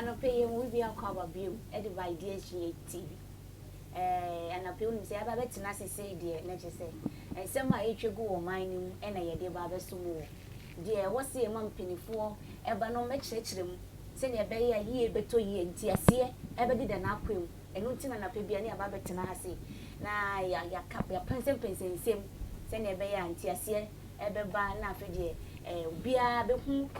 and pay we be a cover view edited by DSGA TV. And appeal say about it nasi say dear nature say and some my age go mining and a de baba sumo dear what's the among penny for ever no make them send a bay a year beto ye and tia see ever did an apple and no tin and a baby any about tenasi na ya cap your pencil same send a bay and tia see ever ban na for dear bia be who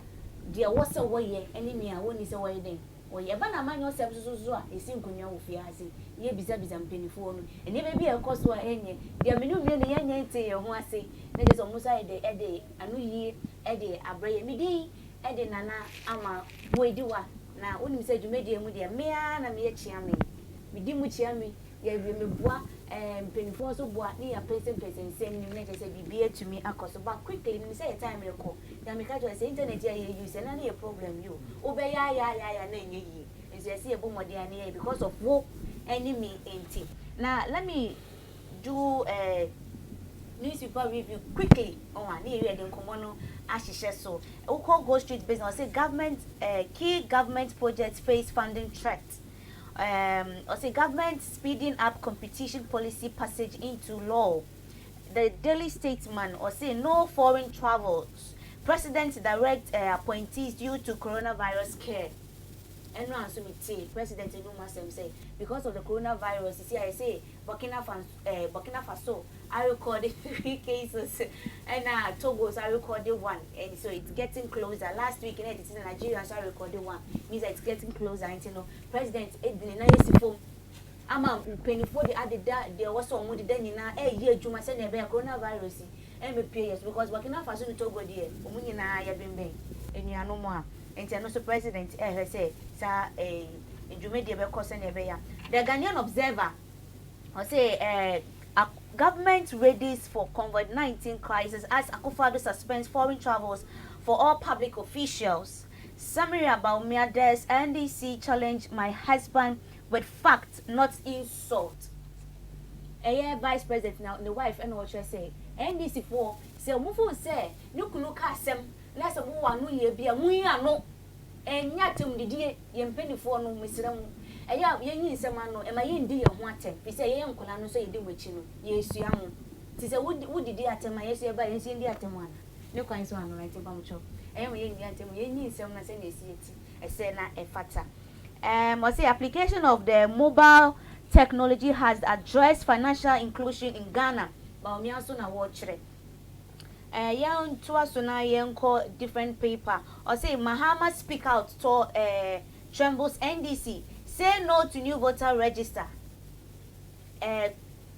dear what's a way enemy I won't is a way then. Or ye bana man yourself so esin kunya wo fi ase ye biza mpenifo no ene be bia ekoso a enye dia menu me ne yanya nte ye ho ase na je so musa ede anu yi ede abraye midi ede nana ama boediwa na onim se dwumedie mu de me a na me ye chia me midi mu chia me ye bi me boa mpenifo so boa ne ya person sem ni na je se bibia tumi akoso ba quickly ni say time rekọ ya me ka jo say internet ya ye use na na problem you obe ya na enye yi nso ya see ebo mode ane ya because of wo enemy enti now let me do newspaper review quickly on one area den komo no ahihye so we call go street business say government key government projects face funding threat. Or say government speeding up competition policy passage into law. The Daily Statesman or say no foreign travels. President direct appointees due to coronavirus care. And no answer me say President Nsemsem say because of the coronavirus. You see, I say Burkina Faso I recorded 3 cases and Togo's I recorded 1, and so it's getting closer. Last week in Nigeria so I recorded 1. Means that it's getting closer. And you know, President Edwin ama penifo de added that there was some with the na year juma send a coronavirus and yes because Burkina Faso to Togo there umunyina ya bemben enu no mo and no president say sa jume de be cause na be ya. The Ghanaian Observer or say a government readies for COVID-19 crisis as Akufo-Addo suspends foreign travels for all public officials. Summary about Miade's NDC challenge my husband with facts, not insult. Vice President now the wife and what she say. NDC for say mufu say no kunu ka asem na se mo wanu ye bia mu ya no enya tem didie ye mpenifo no mesrem eya ye yin nsem ano e ma ye ndi ye ho atem bi say ye nkola no so ye de wachi no ye esua ho ti say wudidi atem ye so ye ba ye so ndi atem ana ne kwan so ano right ba mo cho eya mo ye ndi atem ye yin nsem na se na esi eti e say na e fata. I say application of the mobile technology has addressed financial inclusion in Ghana. But we also na watch it. Young to us na young different paper. Or say Mahama speak out to Trembles NDC. Say no to new voter register.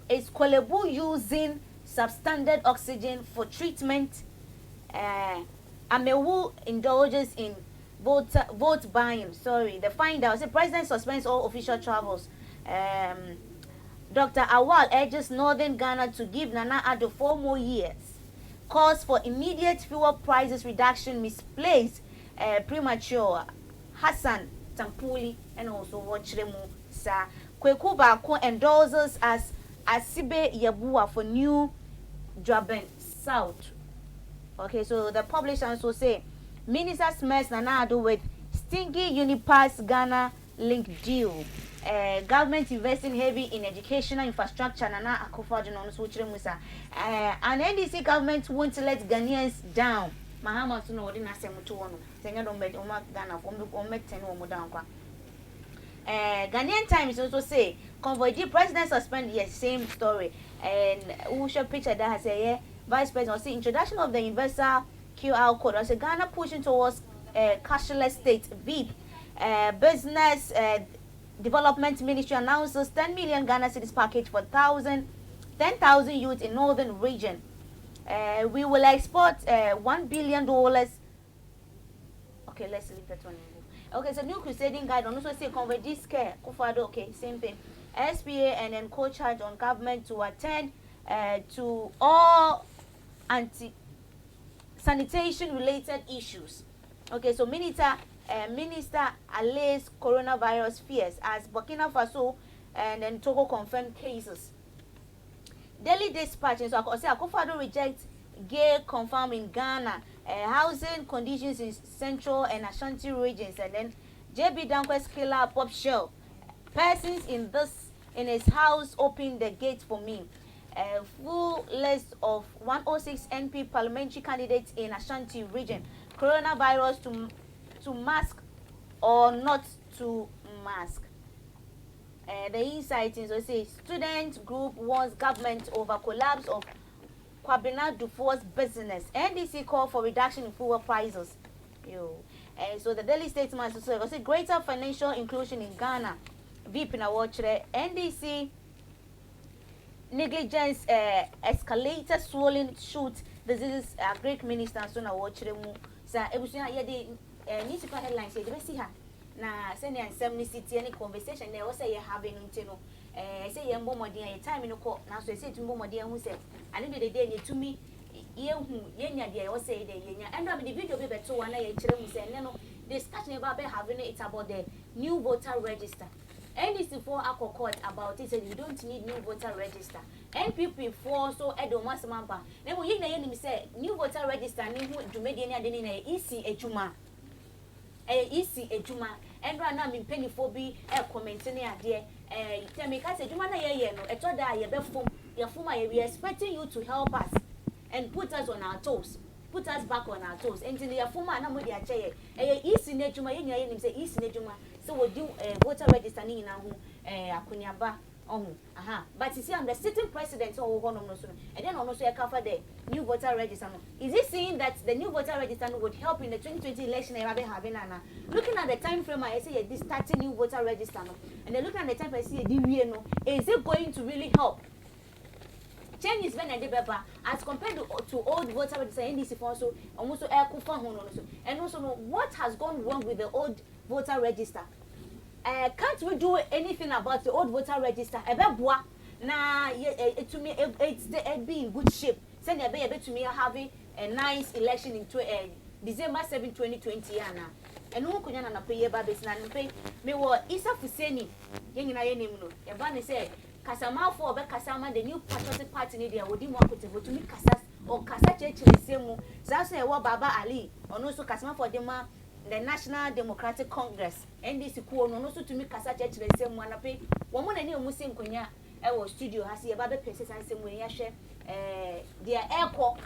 Is Kolebu using substandard oxygen for treatment? Amewu indulges in vote buying. Sorry, the finder. The president suspends all official travels. Dr. Awal urges Northern Ghana to give Nana Addo 4 more years. Calls for immediate fuel prices reduction misplaced premature. Hassan Tampuli and also Wachremu Sa Kweku Bako endorses as Asibe Yabua for new Durban South. Okay, so the publisher also say Minister smells Nana Addo with stingy Unipass Ghana link deal. Government investing heavy in educational infrastructure. Nana Akufo-Addo no so chire musa. And NDC government won't let Ghanaians down. Mahama so no odi na asem to wono. Senya do met o Ghana for o met ten o down kwa. Ghanaian Times also say convoy the president suspend yes same story. And who show picture that has a vice president say introduction of the universal QR code. I say Ghana pushing towards cashless state. VIP business development ministry announces 10 million Ghana cedis package for 10,000 youth in northern region. We will export $1 billion. Okay, let's leave that one. Okay, so new crusading guide on also say convert this care. Akufo-Addo, okay, same thing. SPA and then co-charge on government to attend to all sanitation related issues. Okay, so Minister allays coronavirus fears as Burkina Faso and then Togo confirmed cases. Daily Dispatch, so I say Akufo-Addo rejects gay confirmed in Ghana. Housing conditions in central and Ashanti regions, and then JB Danquest killer pop show. Persons in his house opened the gate for me. A full list of 106 NP parliamentary candidates in Ashanti region. Coronavirus to mask or not to mask. The insight is, say, student group warns government over collapse of Kwabena Dufour's business. NDC call for reduction in fuel prices. So the Daily Statesman say greater financial inclusion in Ghana. VIP na watch NDC negligence escalator swollen shoot diseases Greek minister so na watch mu sa ebusuya ye de newspaper headlines ye be see ha na say na nsem ni city any conversation na say ye having ntino say ye mbomodin ye time no ko na so say mbomodin hu say ani de de ye tumi ye hu ye nya de ye say de ye nya and the video be beto one na ye kire mu say no discussion about having it about the new voter register. NDC for a court about it, and you don't need new voter register. NPP for so Edomas Mampa. Then we hear say new voter register, new Jumedian Adena, easy a juma. Easy a juma. And right now, in penny for be a commenting idea. Tell me, Casa Jumana, no, a told that your former, we are expecting you to help us and put us on our toes. Put us back on our toes. And in the former, no more their chair. Easy Nejuma, you say easy Nejuma. So we do voter register ni na hu akunyaba ohun but you see I'm the sitting president so we no so and then also cover the new voter register no. Is it saying that the new voter register would help in the 2020 election we are having na looking at the time frame I say this starting new voter register no and then looking at the time I see the we no is it going to really help change is when I did better as compared to old voter register NDC for so almost so and also no what has gone wrong with the old voter register. Can't we do anything about the old voter register? Ebeboa na to me it's be in good shape. Send your baby to me having a nice election in December 7, 2020 ana. And who could na pay ba bes na pay me wo Isa Fuseni yen na yen no. E ba ne say kasama for be kasama the new patriotic party ni there wodi mo akote to me kasa or kasa church semu. Za say wo Baba Ali ono so kasama for dem the National Democratic Congress NDC ko no so to me kasa church semu ana pay wo mo na ni omu se nkonya e wo studio ha se e ba be pese san semu ya hwe their airport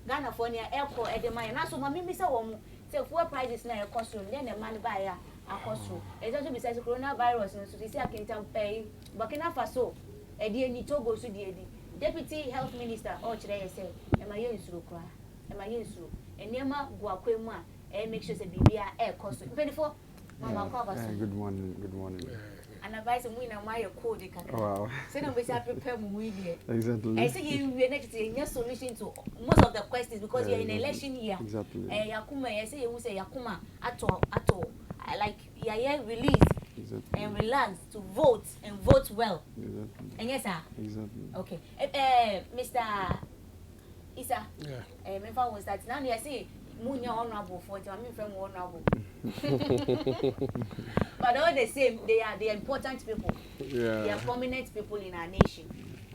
Ghana for near airport e de man na so ma me say wo mu say fuel prices na e cost room then the man buy ya akoso e just besides coronavirus no so see akintam pay Burkina Faso e de ni Togo so de di Deputy Health Minister o kire ye say e ma ye nsuro kra e ma ye nsuro enema go akwemu a e make sure say bibia e cost 24 mama ko abaso good morning and advice mu na my code kakra wow say no be say prepare mu here exactly I say you need to solution to most of the questions because you're in election year exactly yakuma I say you say yakuma ato like yeah release exactly. And relax to vote and vote well exactly and yes sir exactly okay Mr. Isa me fa was that now you say munya honorable for it I mean from honorable but all the same they are important people they are prominent people in our nation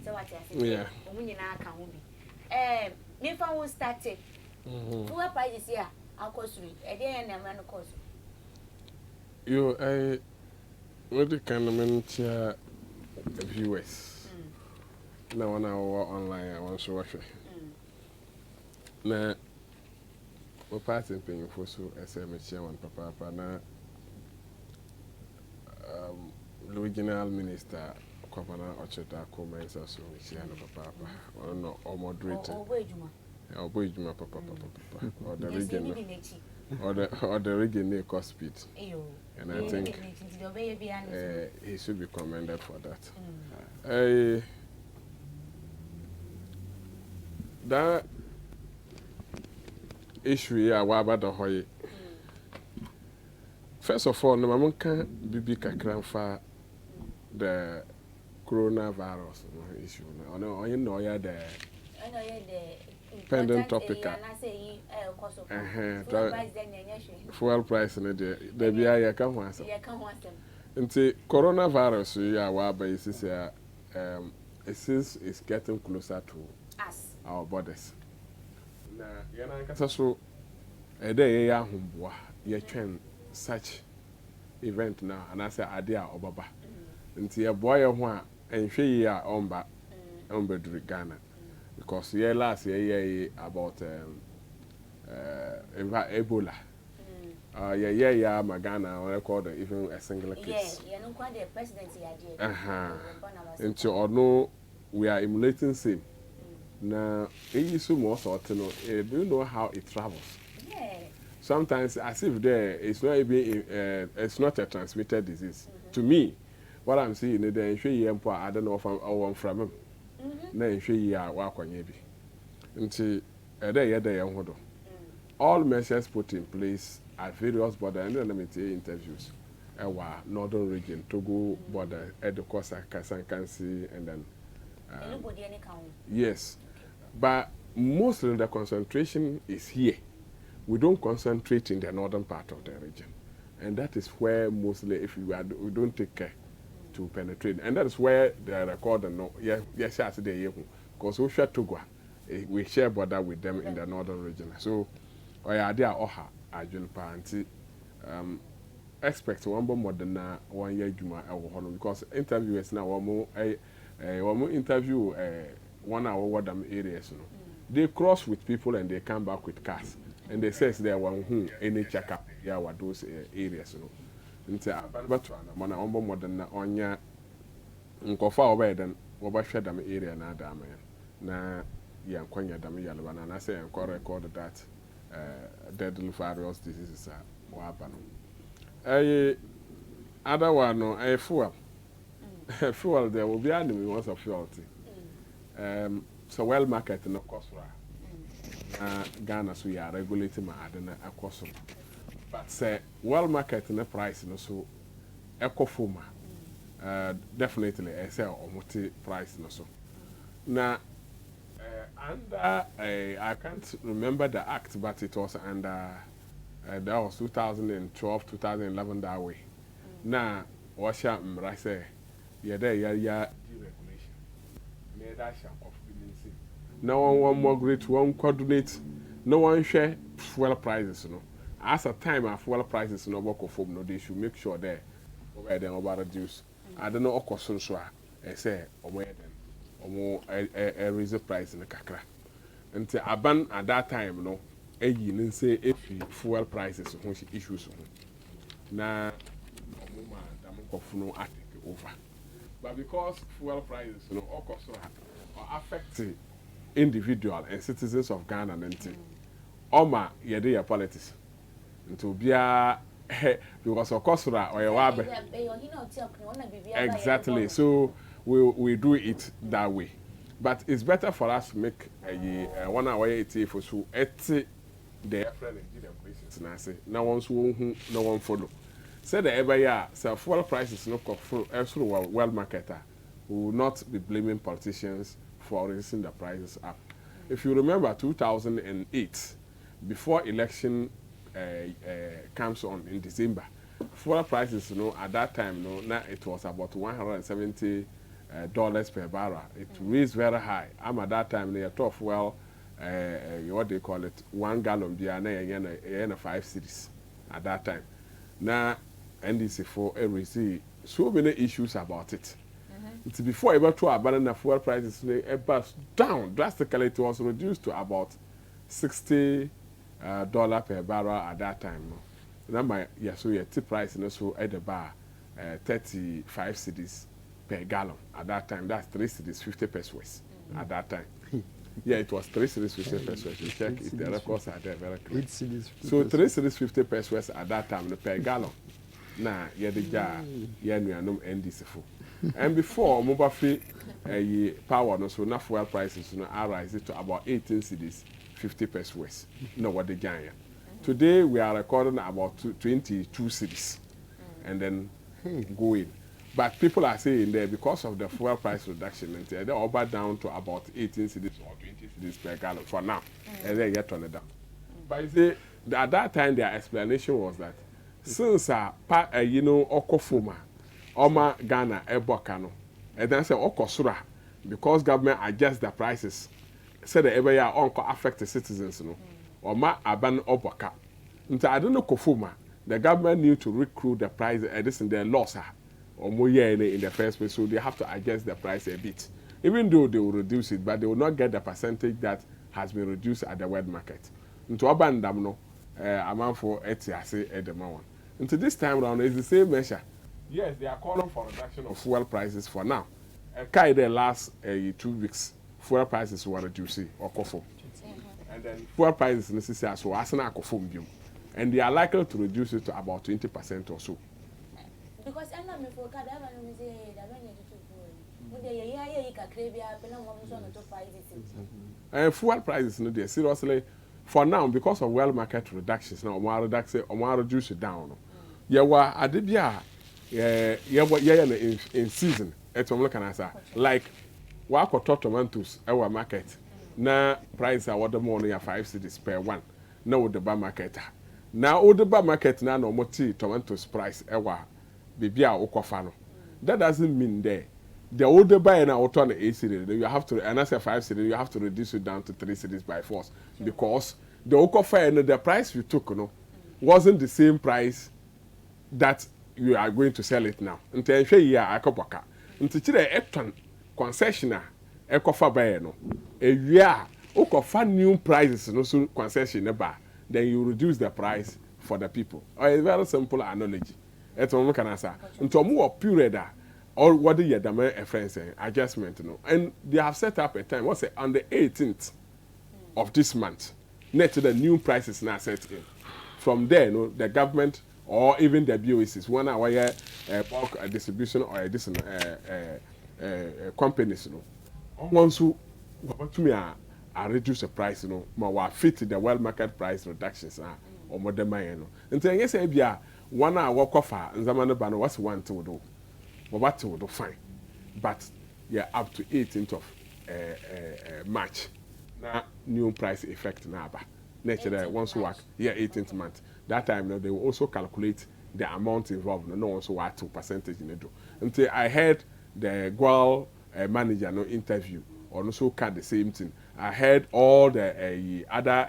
so what I say munya na aka ho bi me fa was started fuel prices here akosuri e dey na man cost you what the kind of mentia viewers na wana online I want to watch na o party paying for so SMS one papa na regional minister Kwabena Ocheta comments so we see no papa no or moderator or boyjuma papa or the region or the region cost speed and I think he should be commended for that that issue ya wa ba da hoye first of all no man can bibi kakran fa the coronavirus issue no you know ya the pending topic fuel price no the bia ya ka ho asem nti coronavirus ya wa ba is is getting closer to us our borders na yana kasa so day ya humboa ye twen such event now and I say idea obaba nti ye boy ho a enhwe yi a omba duri Ghana because yeah last year about Ebola yeah Magana record even a single case yeah no kwa the presidency idea into or no we are emulating same now so more sort no do you know how it travels sometimes as if there it's not even it's not a transmitted disease to me what I'm seeing the enhwe I don't know if I'm from him na enhwe ya wa kwanye bi nti ede hodo all measures put in place at various border and then interviews our northern region Togo border Edokosa Kasankansi and then yes but mostly the concentration is here. We don't concentrate in the northern part of the region, and that is where mostly if we don't take care to penetrate, and that is where the record and no yes because we share Togo, we share border with them in the northern region. So we are there oha ajun parenti expect one more than 1 year juma because interviewers now one interview 1 hour what them areas no they cross with people and they come back with cars and they says there one who any check up what those areas no nti abatu na mana one more than onya nkofa oba den oba hwe them area na adam na yankwanya them yalba na say enko record that deadly various diseases are waba no other one no fuel fuel there will be enemy once of fuel so well market no cost Ghana so you are regulating my adena cost but say well market no price no so eco forma definitely I say multi price no so now under I can't remember the act but it was under that was 2012 2011 that way now washa mra say yeah there yeah deregulation near that shall no one more great one coordinate no one share fuel prices no as a time of fuel prices no work of no they should make sure there over them over reduce I don't know of course so I say over them or raise the price in the kakra until aban at that time no you say if fuel prices issues na no over but because fuel prices no of course affect individual and citizens of Ghana and Oma yede politics into bia because of course exactly so we do it that way but it's better for us to make a 1 hour ETF for so the friend and I say no one follow say the every year so fuel prices no well marketer we will not be blaming politicians for raising the prices up. If you remember 2008, before election comes on in December, fuel prices, at that time, now it was about $170 per barrel. It raised very high. I'm at that time, they thought, well, what they call it, 1 gallon beer, 5 cities at that time. Now, NDC for every so many issues about it. It's before ever to abandon fuel prices down drastically. It was reduced to about $60 per barrel at that time. Now so your tip price so at the bar 35 cedis per gallon at that time. That's 3 cedis 50 pesos at that time. Yeah, it was 3 cedis 50 pesos. You check it, the records are there very clear. 8 cedis. So 3 cedis 50 pesos at that time per gallon. Nah, yeah the jar, yeah we are no NDC for. And before mobile free power no so na fuel prices no rise to about 18 cedis 50 pesos. No what the giant. Today we are recording about 22 cedis and then going. But people are saying there because of the fuel price reduction and they're all back down to about 18 cedis or 20 cedis per gallon for now. And then get on it down. But you see, at that time their explanation was that since okofuma Oma Ghana Ebokano. And then say Okosura because government adjusts the prices. Say that every year uncle affect the citizens no. Oma aban oboka. Nti I don't know kofuma. the government need to recruit the price, this in their loss, or more in the first place, so they have to adjust the price a bit. Even though they will reduce it, but they will not get the percentage that has been reduced at the world market. Into Abandam, no, amount for ETIAS at the moment. Into this time round, it's the same measure. Yes, they are calling for reduction of fuel prices for now. The last 2 weeks, fuel prices were reduced or coffee. And then fuel prices necessary, so as an alcohol, and they are likely to reduce it to about 20% or so. Because I'm not before fuel prices no there seriously for now because of world market reductions now reduce it down. Yeah, wa adebia in season like wakoto tomatoes our market na price award more than 5 cedis per one na with the bar market now the bar market na no moti tomatoes price ewa bibia ukofa no. That doesn't mean the older buyer now turn 8 cedis, you have to, and as a 5 cedis, you have to reduce it down to 3 cedis by force. Sure. Because the Okofa and the price you took, wasn't the same price that you are going to sell it now. Until you are a copaka. Until the Ecton concessioner, Ekofa buyer, a year, Okofa new prices, no so concession bar, then you reduce the price for the people. Or a very simple analogy. It's one can answer. Until more period. Or what the Yadama friends say, adjustment, and they have set up a time. What's it on the 18th of this month? Net to the new prices now set in. From there, the government or even the BOEs, 1 hour bulk distribution or additional companies, once who to me are reduce the price, more fit the world market price reductions or more than my. Until yes, 1 hour coffee, and Zamana Bano was one to do. But what will do fine, but yeah, up to 18th of March. Now new price effect now. Nature once work 18th month. That time they will also calculate the amount involved. No also what 2% in it. Until I heard the Gual manager interview, or also cut the same thing. I heard all the other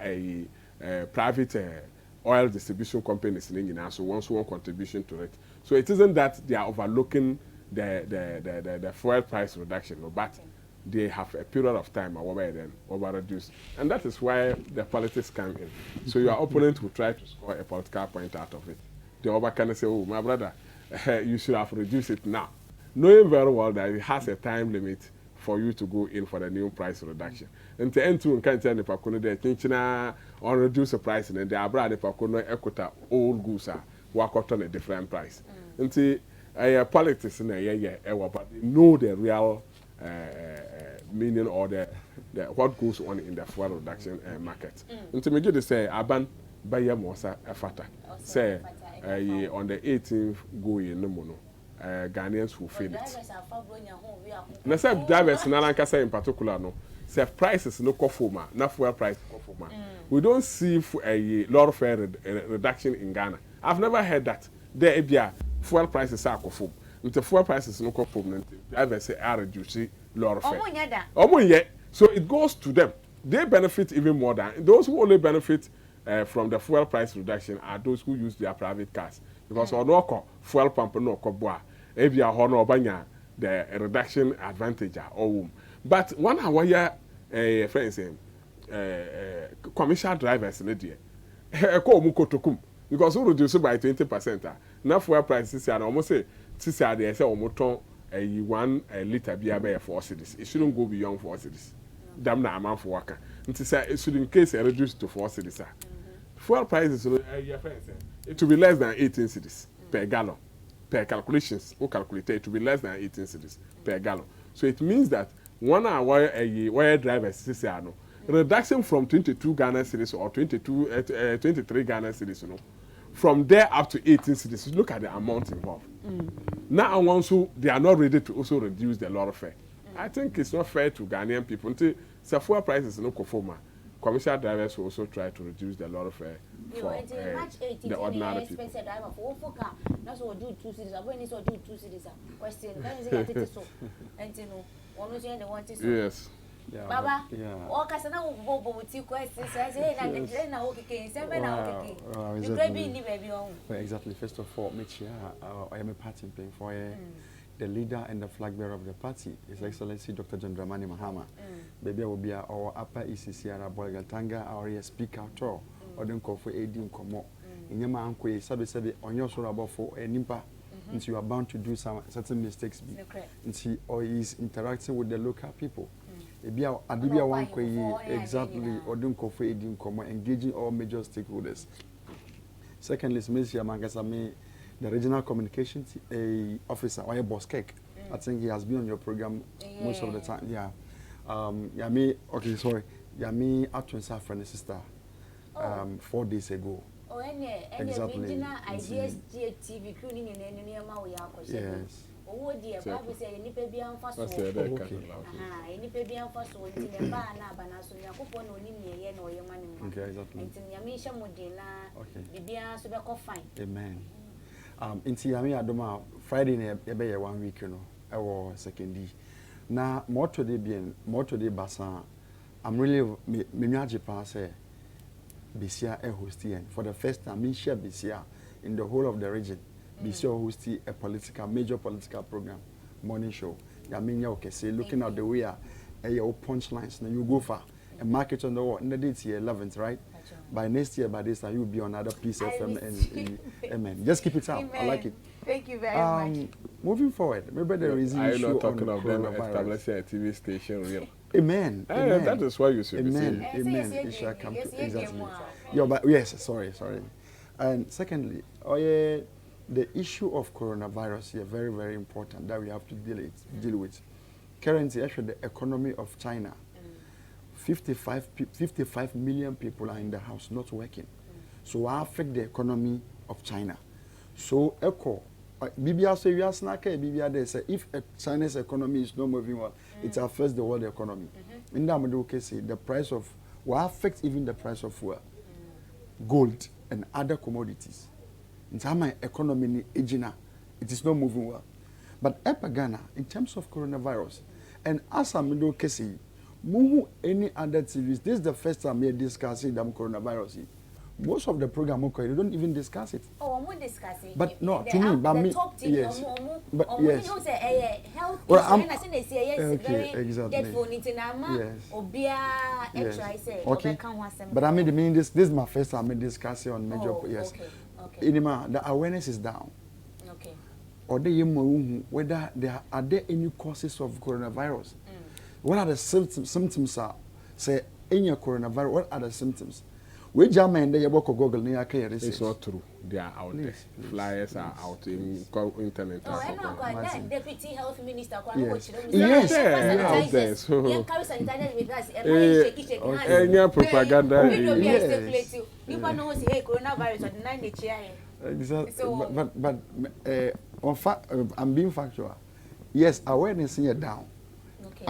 private oil distribution companies so once one contribution to it. So it isn't that they are overlooking the fuel price reduction, but they have a period of time over reduced, and that is why the politics come in. So your opponent will try to score a political point out of it. The other can say, "Oh, my brother, you should have reduced it now," knowing very well that it has a time limit for you to go in for the new price reduction. And to end to can't tell the pakuno the attention on reduce the price, and the abra the pakuno equita old goods work out on a different price. And politics in but they know the real meaning or the what goes on in the fuel reduction market. And to me, they say Aban Bayer Mosa Efata say on the 18th go in the mono. Ghanaians will feel it. Na say drivers in Alankasa in particular say prices no kofoma, na fuel price kofoma. We don't see a lot of reduction in Ghana. I've never heard that. There be fuel prices are kofom. Until fuel prices no kofom, drivers say are reducing lot of fare. So it goes to them. They benefit even more than those who only benefit from the fuel price reduction are those who use their private cars. Because no fuel pump no koboa. If you are honor banya the reduction advantage or but 1 hour friends commercial drivers in the ko mu kotokum because we reduce by 20%. Now fuel prices are almost say they say omoton 1 liter beer 4 cedis. It shouldn't go beyond 4 cedis. Damn na amount for worker. It should in case reduce to 4 cedis. Fuel prices it will be less than 18 cedis per gallon. Per calculations, who calculate it to be less than 18 cedis per gallon. So it means that 1 hour wire drivers reduction from 22 Ghana cedis or 23 Ghana cedis, from there up to 18 cedis. Look at the amount involved. Now, once they are not ready to also reduce the lot of fare. I think it's not fair to Ghanaian people. Until fuel prices no conform. Commercial drivers will also try to reduce the lot of fare for the ordinary people. That's what do 2 cities. I'm going to do 2 cities. Question. When is it so? And you know, one was the one to yes. Baba, o kasana bobo wuti question so I say na o keke se be na o keke. You grab ni baby on. Exactly. First of all, I am a party playing for the leader and the flag bearer of the party, His Excellency Dr. John Dramani Mahama. Baby will be our upper ECC Bolgatanga, our speaker tour, or then call for AD in Komo. In your man, sabi on your sort about for a nimpa, and you are bound to do some certain mistakes. And she or is interacting with the local people. Adibia one exactly, or don't call for AD in Komo, engaging all major stakeholders. Secondly, Mr. Mangasame, the regional communications officer, or a boss cake. I think he has been on your program most of the time. Yeah. Yami, okay, sorry. Yami actually suffered from the sister 4 days ago. Oh, exactly. Ideas TV crew in any yes. Oh, dear, Bible say any baby and fast. Any baby and fast in the bar now, but now so you coupon on in the or your money. Okay, exactly. And in Yamisha Modena, the beer so fine. Amen. In Tiami Adoma, Friday, ebe 1 week, I was second D. Now, more today Basa, I'm really, Minyaji Pase, Bisia a hostie, for the first time, me share Bisia in the whole of the region. Bisia hostie a major political program, morning show. Yaminya okay, say looking at the way your punchlines, now you go far. And market on the wall, and the date here 11th, right? By next year, by this time, you'll be on another Peace FM and amen. Just keep it up. Amen. I like it. Thank you very much. Moving forward, maybe there is an issue not talking on of them establishing a TV station real. Amen. Amen. That is why you should be saying. Amen. It shall come to exactly. Yeah, but yes, sorry. And secondly, the issue of coronavirus here very, very important that we have to deal with. Currently, actually, the economy of China. 55 million people are in the house not working. So I affect the economy of China. So echo BBR say we are snacker BBR they say if China's economy is not moving well, it affects the world economy. In that case, the price of will affect even the price of fuel, gold and other commodities. In terms of economy Ejina, it is not moving well. But Ghana, in terms of coronavirus, and as a middle case, any other TVs, this is the first time we are discussing the coronavirus. Most of the program, they don't even discuss it. Oh, I'm discussing. But no, to me, but me, yes. But yes. Health well, I'm okay, exactly. Yes. Okay. But I mean, this is my first time discussing on major. Yes. Okay. The awareness is down. Okay. Or whether there are any causes of coronavirus? What are the symptoms? Say in your coronavirus, what are the symptoms? Which German they work Google near research. It's not true. They are out there. Flyers are out in internet. Oh, I know that Deputy Health Minister. Yes. Out there. So yeah, carry sanitizer with us. Any propaganda. Yes. People know say coronavirus or deny the chair. Exactly. So, but I'm being factual. Yes, awareness here down. Okay.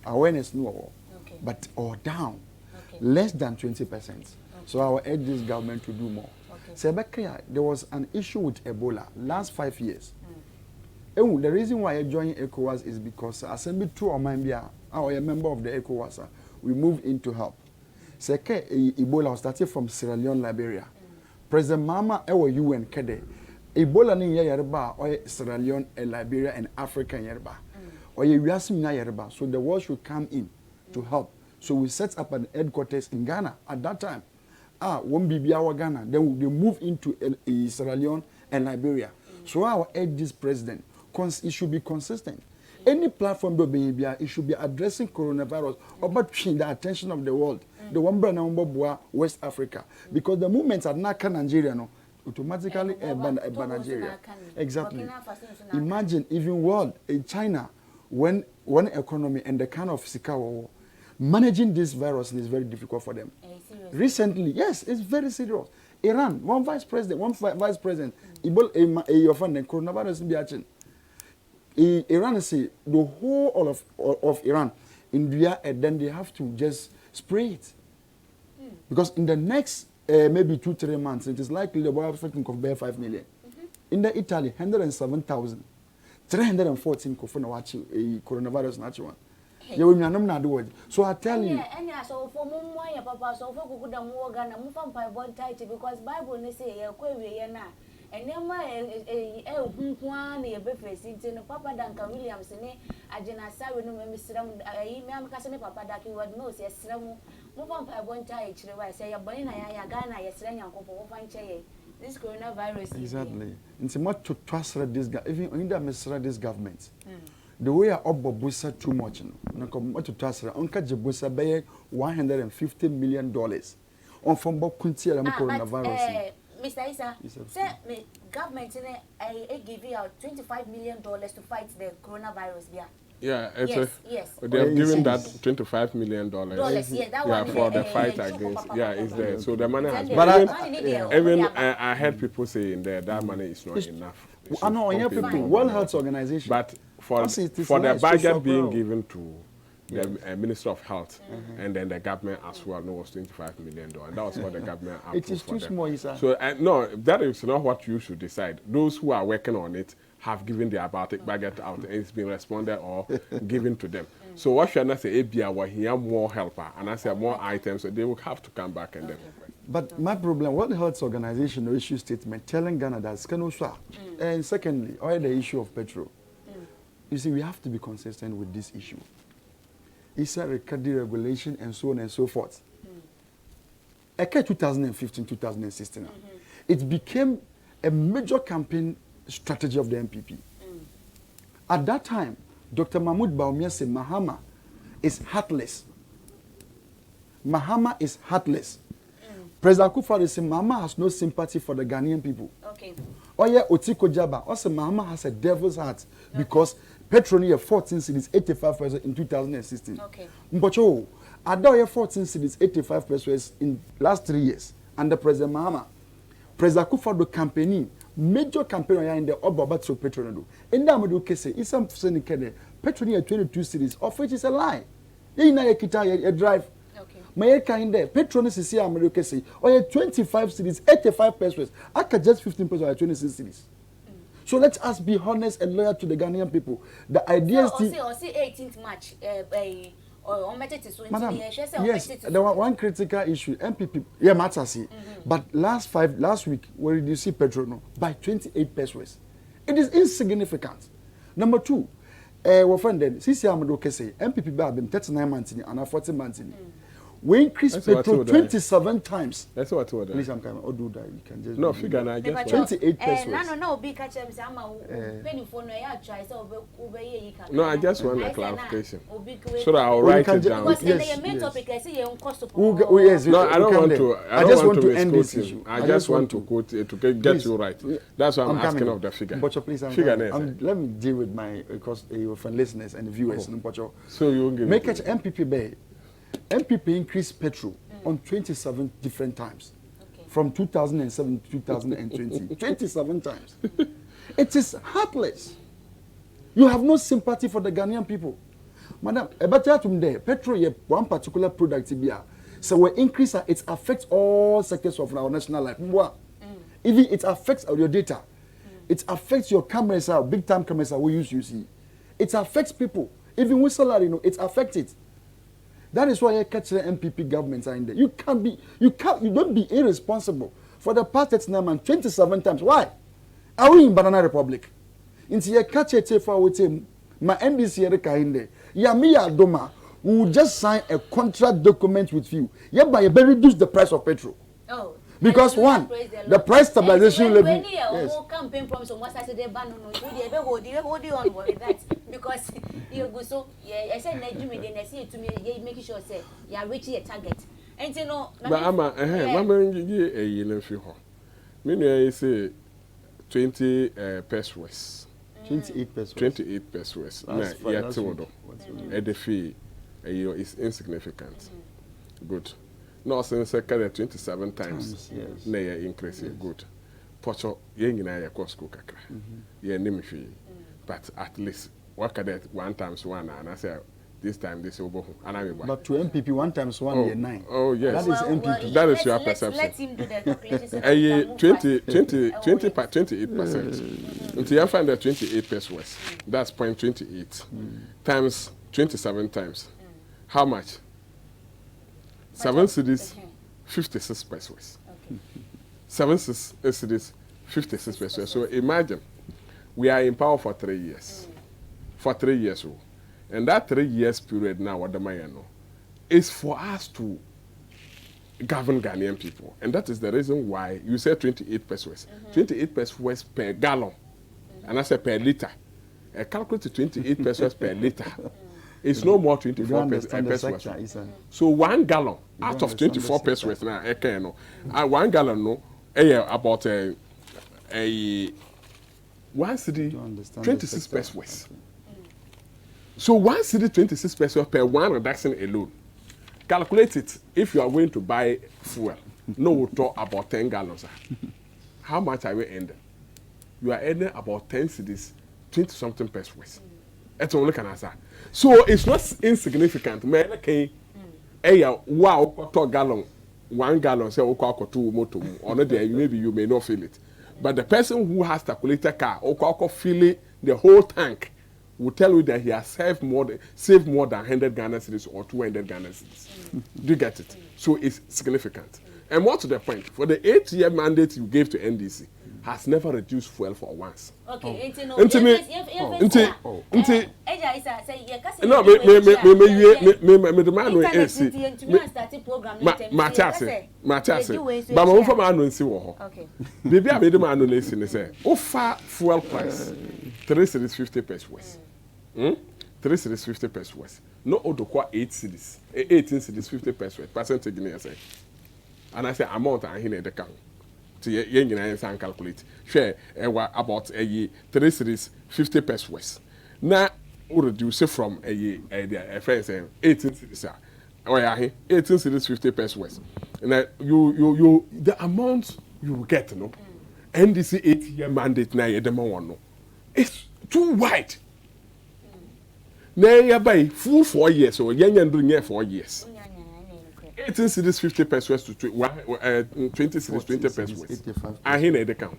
Awareness no. Okay. But or down. Okay. Less than 20%. So I will urge this government to do more. Okay. There was an issue with Ebola last 5 years. The reason why I joined ECOWAS is because Assembly 2 or Mambia, I am a member of the ECOWAS, we moved in to help. Ebola started from Sierra Leone, Liberia. President Mama, UN Kede. Ebola ni Yerba, or Sierra Leone, Liberia, and Africa Yerba. Or Yasim Yerba. So the world should come in to help. So we set up an headquarters in Ghana at that time. One BBA Ghana, then they move into Sierra Leone and Liberia. So I urge this president, it should be consistent. Any platform it should be addressing coronavirus or about the attention of the world. The one brand West Africa. Because the movements are not Nigeria, no, automatically Nigeria. Exactly. Imagine even world in China, when one economy and the kind of Sikawa managing this virus is very difficult for them. Recently, yes, it's very serious. Iran, one vice president, your friend, coronavirus in Iran say the whole of Iran, India, and then they have to just spray it. Because in the next maybe 2-3 months, it is likely the world affecting of bare 5 million. In the Italy, 107,000. 314 coronavirus natural. You will not do it. So I tell you. And yeah, so for Mumma, Papa, so for good and more Ghana, move on by one title because Bible they say, you're quite na. And then my one, a breakfast in Papa Duncan Williams, and I just saw no Mr. I'm Cassandra Papa Daki, what knows, yes, move on by one title. I say, you're born in Ghana, yes, and you're going to find this coronavirus. Exactly. It's much to trust this guy, even in the Mr. this government. The way I busa too much, no come to trust her. Uncle Jabusa bay $150 million on from Bob Kunti and coronavirus. Mr. Isa, say me government I give you $25 million to fight the coronavirus. Yeah, yes. They have given that $25 million. Yeah, that one for the fight against. Yeah, it's there. So the money has. But even I heard people saying that money is not enough. I know people, World Health Organization. But for the budget being given to the Minister of Health and then the government as well, no, was $25 million. That was what the government approved. It is too small, sir. So no, that is not what you should decide. Those who are working on it have given their budget out and it's been responded or given to them. So what should I say? ABI will hear more helper and I say more items, so they will have to come back and then. But my problem, World Health Organization no issue statement telling Ghana that Scanoswa. And secondly, all the issue of petrol. You see, we have to be consistent with this issue. It's a recorded regulation and so on and so forth. Okay, 2015, 2016. It became a major campaign strategy of the MPP. At that time, Dr. Mahmoud Bawumia said Mahama is heartless. Mahama is heartless. President Akufo-Addo said Mahama has no sympathy for the Ghanaian people. Okay. Oye Otiko Jaba also Mahama has a devil's heart because petrol near 14 cities 85% in 2016. Okay. Mpocho Adoye 14 cities 85% in last 3 years under President Mahama. President Akufo-Addo campaigning major campaign in the Obabatso petrol no. In that model case is some saying petrol near 22 cities of which is a lie. You na a drive. My kind there, Petronas is here, America say, or 25 cities, 85%. I can just 15% of 26 cities. So let us be honest and loyal to the Ghanaian people. The idea is to 18th March, Madam, yes, there was one critical issue. MPP, yeah, matter see. But last week, where did you see petrol no? By 28%. It is insignificant. Number two, we find then, CC Amadoke say, MPP have been 39 months and 40 months. We increased petrol 27 times. That's what I told Please, I'm coming. Or do that. You can just. No, figure now. Just 28%. No, be catch them. Penny phone. I try so. No, I just want a clarification. So that I'll write it down. Because in the main topic, I say you cost. Yes. No, I don't want to. I just want to end this issue. I just want to quote to get you right. That's why I'm asking of the figure. But please, let me deal with my because your listeners and viewers. So you won't give make it MPP Bay. MPP increased petrol on 27 different times, from 2007 to 2020. 27 times. It is heartless. You have no sympathy for the Ghanaian people. Madam, petrol is one particular product. So we increase it affects all sectors of our national life. Even it affects your data. It affects your cameras, big time cameras we use, you see. It affects people. Even with salary, it affects it. That is why I catch the MPP governments are in there. You don't be irresponsible for the past 27 times. Why? Are we in Banana Republic? Into your catch it for with him, my NDC in there. Yamiya Doma will just sign a contract document with you. Yeah, but you better reduce the price of petrol. Oh. Because one, the price stabilization levy. Yes. Campaign promise on what Saturday ban on hold on with that because you go so I said Nigeria then I see it to me making sure say you are reaching a target. And you know but mama you know fi ho. Me no say 20 pesos. 28 pesos. 28 pesos. Na ya tewodo. E the fee is insignificant. Good. No, since I carry 27 times, yes. Na increase good. Pocho, yen na ya cost cook kakra. Ye name fee, but at least work at that 1 times 1, and I say this time this obo. But to MPP 1 times 1 is 9. Oh yes, that is MPP. That is your perception. Let him do the calculation. 28%. Until you find the 28 pesos, that's 0.28 times 27 times. How much? 7 cities, 56 pesos. Okay. 7 cities, 56 pesos. So imagine, we are in power for 3 years. For 3 years. And that 3 years period now, what the man know, is for us to govern Ghanaian people. And that is the reason why you say 28 pesos. 28 pesos per gallon. And I say per liter. Calculate to 28 pesos per liter. It's no more 24 pesos. So 1 gallon out of 24 pesos now, 1 gallon no, about a 1 city 26 pesos. So 1 city 26 pesos per 1 reduction alone. Calculate it if you are going to buy fuel. No, we'll talk about 10 gallons. How much are we earning? You are earning about 10 cities, 20 something pesos. That's only can answer. So it's not insignificant. Man, okay. Wow, 2 gallon, 1 gallon, say, okay, 2 motor. Or not there, maybe you may not feel it. But the person who has calculated car, okay, feel the whole tank, will tell you that he has saved more than 100 Ghana cedis or 200 Ghana cedis. Do you get it? So it's significant. And more to the point, for the 8-year mandate you gave to NDC, has never reduced fuel for once. Okay, no, me demand no AC. Matias. But my from man no see wo. Okay. Baby I made man no AC ne say, offer fuel price 3 cedis 50 pesos. 3 cedis 50 pesos. No odokwa 8 cedis. 18 cedis 50 pesos. Percentage ne say. And I say amount and here the count. Yen and calculate. Share about 3 cedis 50 pesos. Now we reduce it from a friend saying 18 cedis. Oh yeah, 18 cedis 50 pesos. And you the amount you get, no. NDC 8-year mandate now the one, it's too wide. Now you buy full 4 years or yen doing 4 years. 18 cedis 50 pesos to 20 cedis 20 pesos. I hear the count.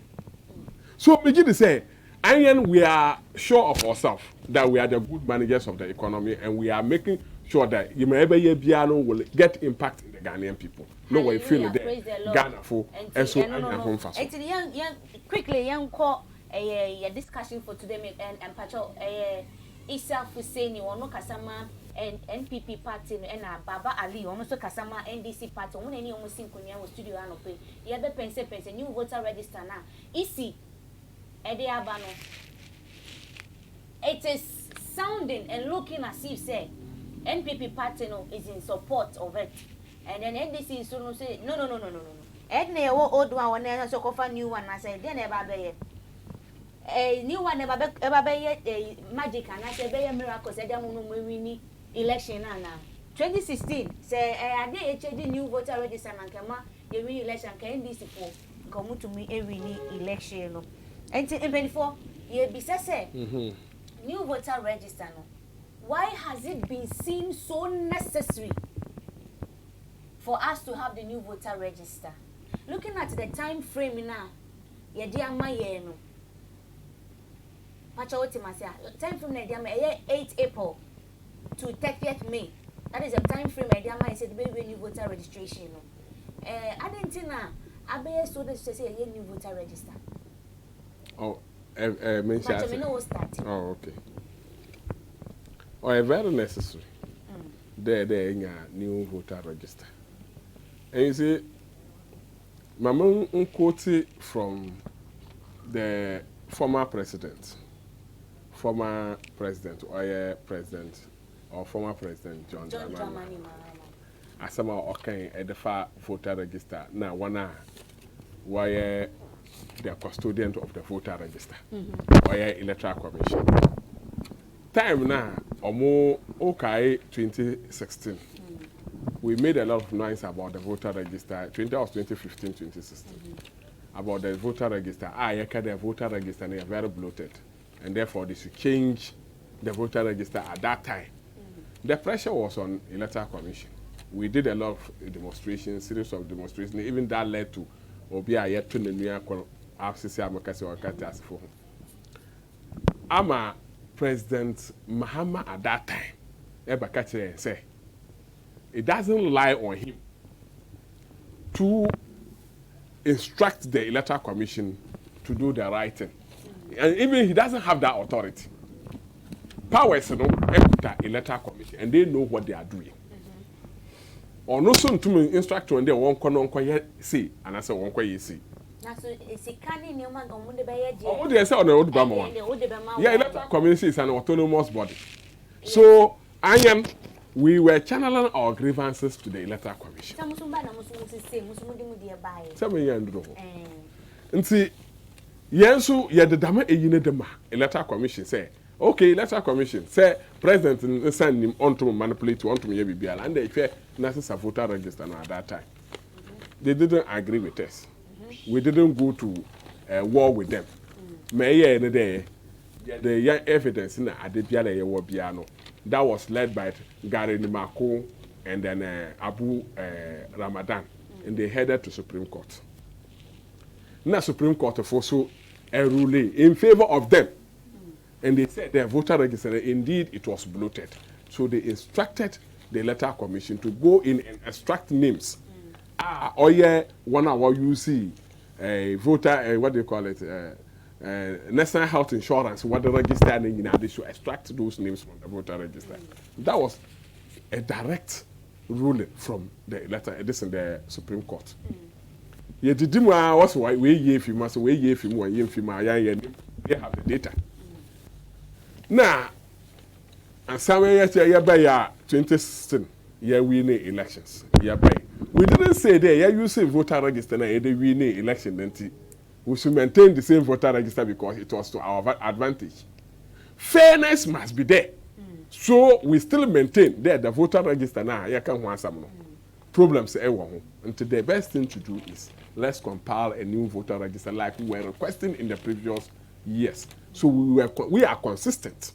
So begin to say, we are sure of ourselves that we are the good managers of the economy and we are making sure that you may ever piano will get impact in the Ghanaian people. No way feel there. Ghana for and so home fast. Quickly, young call a discussion for today and Pacho Isa Fuseni or no Kasama and NPP party and Baba Ali almost Kasama NDC party when any almost in Kunya studio and pay. The other pense new voter register now. Isi Ede Abano. It is sounding and looking as if say NPP party no is in support of it. And then NDC is so say no. Edne old one when so cover new one I say then never be a new one never be a magic and I say be a miracle say dem no win election na 2016 say I dey HD new voter register na kema ye win election can NDC for come to me e win election no. And in 24 ye be say new voter register no. Why has it been seen so necessary for us to have the new voter register? Looking at the time frame now, ye dia maye no. Pacha otimasia. Time frame na dia maye 8 April to 30th May. That is the time frame na dia maye said be new voter registration no. Adentina abe so that say ye new voter register. Oh, mention. Pacha me no start. Oh, okay. Oh, very necessary. There in a new voter register. And you see, Mama quoted from the former president, or former president John Dramani. As some okay at the far voter register. Now one why the custodian of the voter register, or electoral commission. Time now, or more okay 2016. We made a lot of noise about the voter register. 2015, 2016. About the voter register. The voter register and they are very bloated. And therefore, they should change the voter register at that time. The pressure was on the electoral commission. We did a lot of demonstrations, series of demonstrations. Even that led to Obia yet to the new FCC I'm a President Mahama at that time. eba ka kire say it doesn't lie on him to instruct the electoral commission to do the right thing. And even he doesn't have that authority. Powers no enter electoral commission and they know what they are doing. Or no son to me instruct when they won't see and I say won't see. Oh, they say on the old Bama. Yeah, electoral commission is an autonomous body. So we were channeling our grievances to the electoral commission. And see, Yensu, yeah, the Dama Eyinedema, electoral commission say, okay, electoral commission say, President send him on to manipulate on to me, and they fear necessary voter register at that time. They didn't agree with us. We didn't go to war with them. May the young evidence in Adebiala Wabiano that was led by Gary Nimako and then Abu Ramadan, and they headed to Supreme Court. Now Supreme Court also a ruling in favor of them, and they said their voter register indeed it was bloated, so they instructed the electoral commission to go in and extract names. Or yeah, 1 hour you see voter what do you call it? National Health Insurance, what the register and they should extract those names from the voter register. That was a direct ruling from the letter. This in the Supreme Court. Yeah, the demand was why we if you must we if you more if you they have the data. Now, and somewhere year by 2016, yeah, we need elections. Yeah, by we didn't say there, yeah, you say voter register, and we need election, then we should maintain the same voter register because it was to our advantage. Fairness must be there. So we still maintain there the voter register now. You can want some problems. And the best thing to do is let's compile a new voter register like we were requesting in the previous years. So we are consistent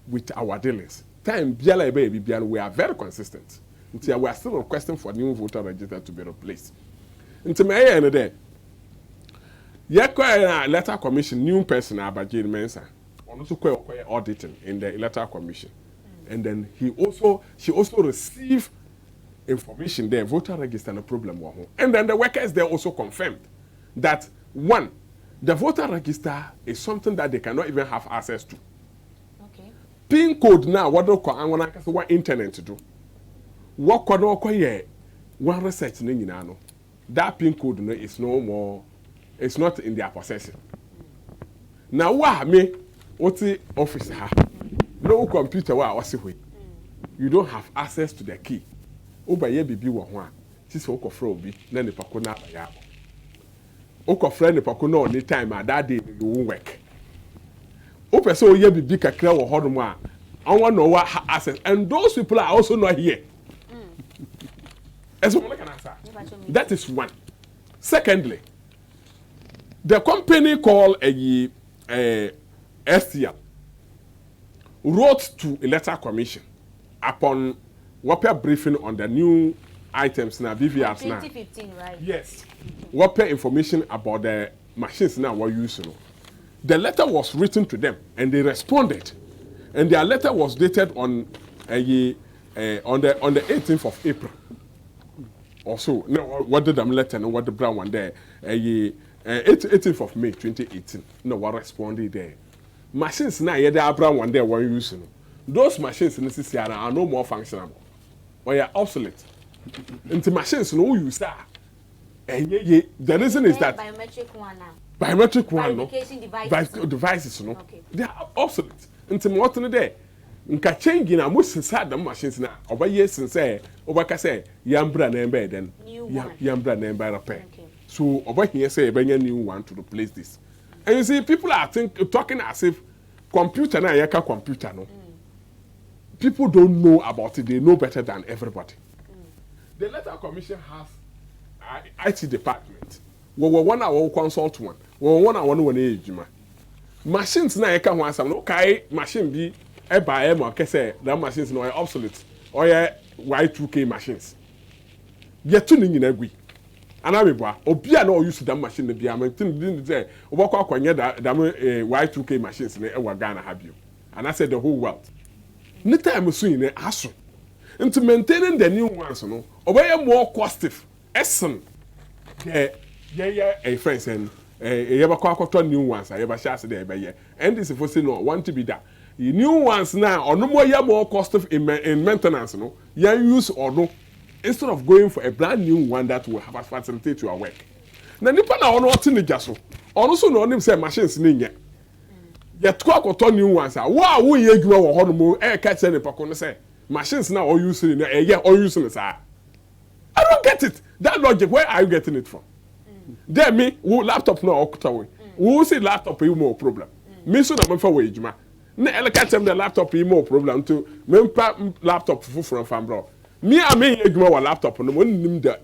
with our dealings. Time we are very consistent. Until we are still requesting for new voter register to be replaced. Until my end of the day. Electoral commission new person Abajin Mensa also auditing in the electoral commission, and then she also received information there voter register no problem and then the workers there also confirmed that one the voter register is something that they cannot even have access to. Okay. PIN code now what do what internet to do what could one research no that PIN code no is no more. It's not in their possession. Now, what me? What's the office? No computer. You don't have access to the key. Oba ye bibi wa ho a. Sisi okofra obi na ne pako na ya. Okofra ne pako na any time that day you won't work. Opa so ye bibi kakra wo ho no a. I want no access, and those people are also not here. As one can answer. That is one. Secondly. The company called STL wrote to electoral commission upon WAPA briefing on the new items now BVRs now. 2015, right? Yes. WAPA information about the machines now we're using. The letter was written to them and they responded, and their letter was dated on the 18th of April. Also, no, what did them letter and what the brown one there? 18th of May 2018. No one responded there. Machines now, yeah, the brown one there were using. Those machines in this area are no more functional. Or are obsolete. And the machines no use that. And the reason is that biometric one now. Biometric one, no. Devices, no. Okay. They are obsolete. And the more there. Nka change na most inside the machines na oba yes say oba ka say yambra na embe then yambra na embe repair. So over here say a new one to replace this. And you see, people are talking as if computer na yaka computer no. People don't know about it. They know better than everybody. The electoral commission has IT department. We one hour consult one. We 1 hour one ejuma. Machines na yaka one some no kai machine be e buy e mo say that machines no are obsolete or Y2K machines. Yetu ni nyina gui. Anabibwa obi a na use that machine na bia maintain didn't say obakwa akwanye that Y2K machines na e wa Ghana have you. And I said the whole world. ne time so in aso into maintaining the new ones no obey more costive essen a friends and you ever new ones I ever share say be and this for say no want to be that new ones now or no more costive in maintenance no you use or no instead of going for a brand new one that will have facilitate your work na nipa na ono oti ne jaso ono so no onim say machines ni nya yet kwa new ones wa wo ye adwuma wo ho no mo catch say ne pako no say machines now all using no all using it I don't get it that logic where are you getting it from then me laptop no okuta we we say laptop you more problem me so na me fa we adwuma na catch them the laptop you more problem to me laptop from bro me a me adwuma wa laptop no mo nim da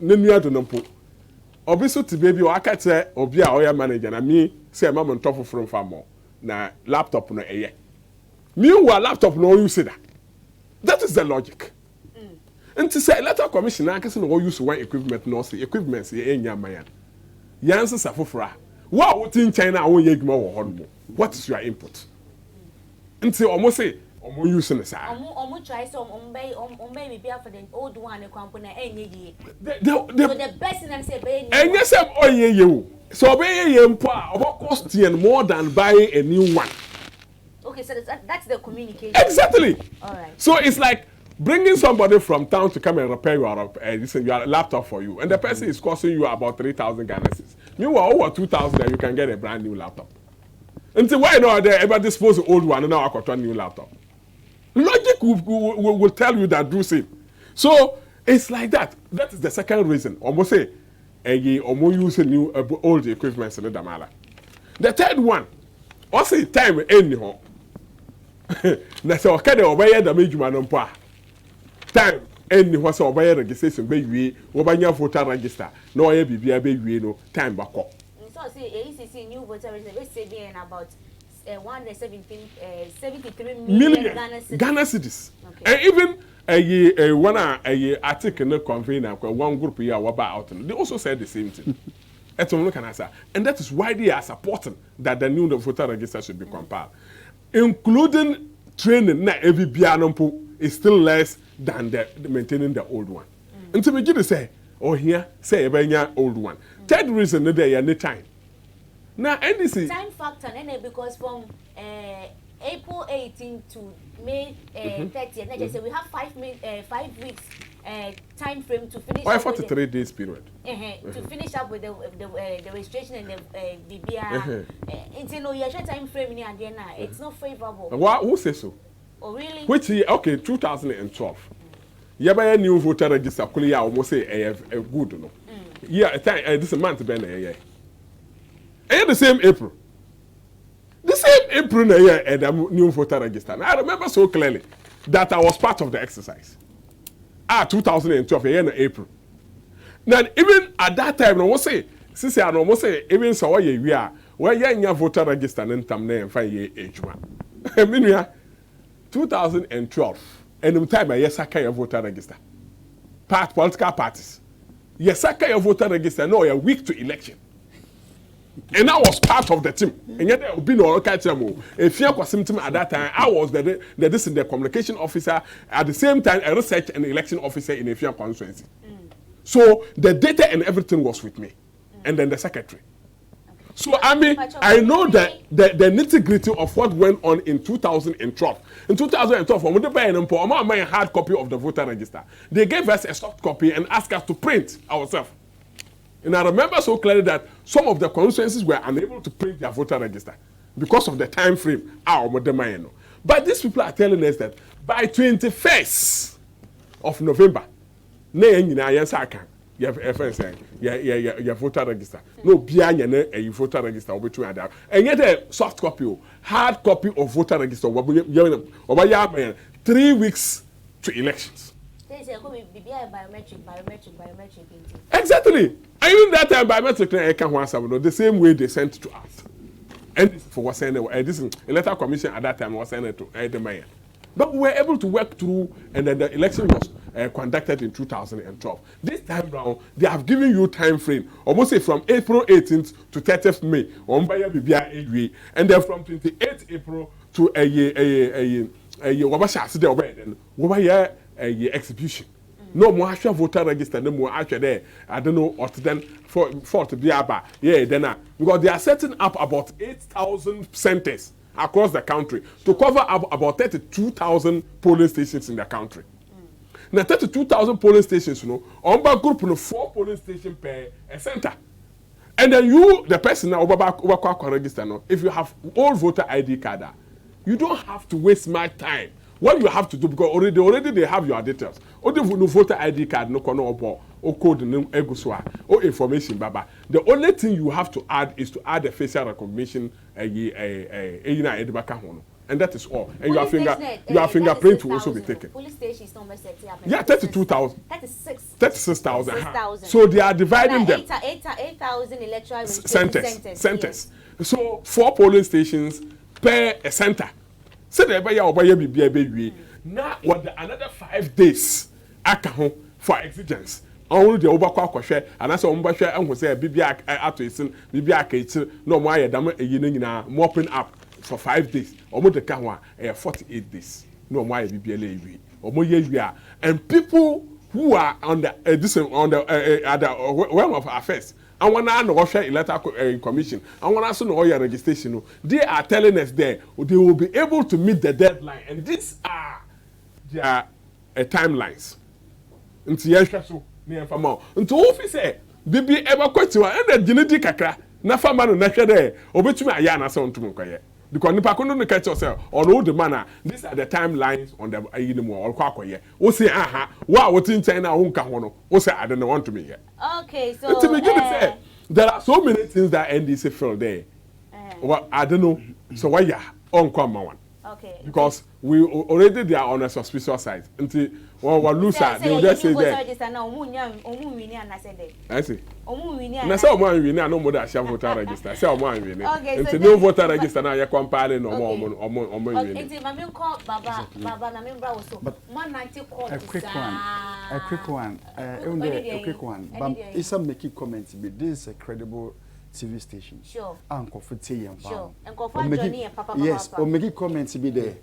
na nua do no po obi so ti baby o aka che obi a oya manager na me say ma mo ntofo from farm na laptop no me wa laptop no use that is the logic and to say letter commissioner can say no use one equipment no say equipment say enya man yanse safofra wa what in China won ye adwuma wo ho what is your input until almost say omo use no say omo try so omo be for the old one company enye ye so the best thing say be enye say oye ye o so be ye mpo a obo cost more than buying a new one. Okay, so that's the communication. Exactly. All right. So it's like bringing somebody from town to come and repair your laptop for you, and the person is costing you about 3,000 Ghana cedis. Meanwhile, over 2,000, then you can get a brand new laptop. Until why not they ever dispose the old one and now I got a new laptop? Logic will tell you that do same. So it's like that. That is the second reason. Almost say, almost use a new old equipment in the damala. The third one, also time anyhow. Na se okade obeye da medjuma no mpo a time enni ho se obeye registration be wie obanya voter register na oye bibia be wie no time bako so say ACC new voter register we say be about 173 million Ghana cedis. Okay. And even one article no convener one group here waba out they also said the same thing. And that is why they are supporting that the new voter register should be compiled. Including training na every bianompo is still less than the maintaining the old one. Until we just say, oh here, say a old one. Third reason that they are the time. Now NDC time factor because from April 18 to May 30th, just say we have 5 weeks time frame to finish. Why 43 days period? To finish up with the registration and the BBR. Until your time frame in the it's not favorable. Who says so? Oh really? Which year? Okay, 2012. Yaba new voter register. Kuli almost say a good no. Yeah, this month ben yeah. And the same April. The same April and the new voter register. Now, I remember so clearly that I was part of the exercise. 2012 in April. Now even at that time, I was say, since I almost say even so we are where you voter register and tam na and find ye age one. I mean 2012 and the time I yesaka your voter register. Political parties. Yesaka your voter register no a week to election. And I was part of the team. And yet there will be no catch them. If you are team at that time, I was the communication officer at the same time a research and election officer in a few constituency. So the data and everything was with me, and then the secretary. So I mean, I know that the nitty-gritty of what went on in 2012. In 2012, when we buy a hard copy of the voter register, they gave us a soft copy and asked us to print ourselves. And I remember so clearly that some of the constituencies were unable to print their voter register because of the time frame. But these people are telling us that by 21st of November, your voter register. No, behind a voter register between that. And yet a soft copy, hard copy of voter register, 3 weeks to elections. Biometric. Exactly. And even that time biometric the same way they sent to us. And for what saying this electoral commission at that time was sent to the mayor. But we were able to work through, and then the election was conducted in 2012. This time round, they have given you time frame, almost say from April 18th to 30th May, and then from 28th April to you wabasha de obeden wo ya execution no mo ahwe voter register no mo ahwe there I don't know what then for to be aba yeah then because they are setting up about 8,000 centers across the country to cover about 32,000 polling stations in the country. Now 32,000 polling stations, you know, on back group no 4 polling stations per a center. And then you, the person now over register no, if you have old voter ID card, you don't have to waste my time. What you have to do, because already they have your details. Or the voter ID card no kono or code no eguswa or information baba. The only thing you have to add is to add a facial recognition and that is all. And your fingerprint will also be taken. Police station is not set up. Yeah, 32,000. 36,000. So they are dividing them. 8,000 electoral centers. So 4 polling stations per a center. So they be now what another 5 days for exigence. Only the overcall question, and that's on Basha and who say Bibia Atoisin, Bibia Kates, no more dam mopping up for 5 days. Almost the Kawa 48 days. No more BBLA or more year. And people who are on the realm of affairs. I want to know Russia electoral commission. I want to know your registration. They are telling us there they will be able to meet the deadline, and these are their timelines. Nti yehwe so ne yemfa ma. Nti office bibi eba kwatiwa and the genetic kakra na fama no na hwe there obetumi aya na se ontum nkoye. Because nipa kono no catch yourself on all the manner. These are the timelines on the ayinimu or kwakoye. O say aha, wa wotin China ho nka ho no. O say I don't want to me here. Okay, so there are so many things that NDC feel there. Well, I don't know. So why ya on come one? Okay. Because we already they are on a suspicious side. Until well, loser, they will just say there. I see. Na say omo anwi na no mo da share voter register. Say omo anwi ni. Until no voter register na ya compile no omo anwi ni. Until mama call baba na membra also. Man 90 call. A quick one. A quick one. But it's a make comment be this is a credible TV station. Sure. Uncle for tea. Sure. Uncle for Johnny and Papa. Yes, or make it comments be there.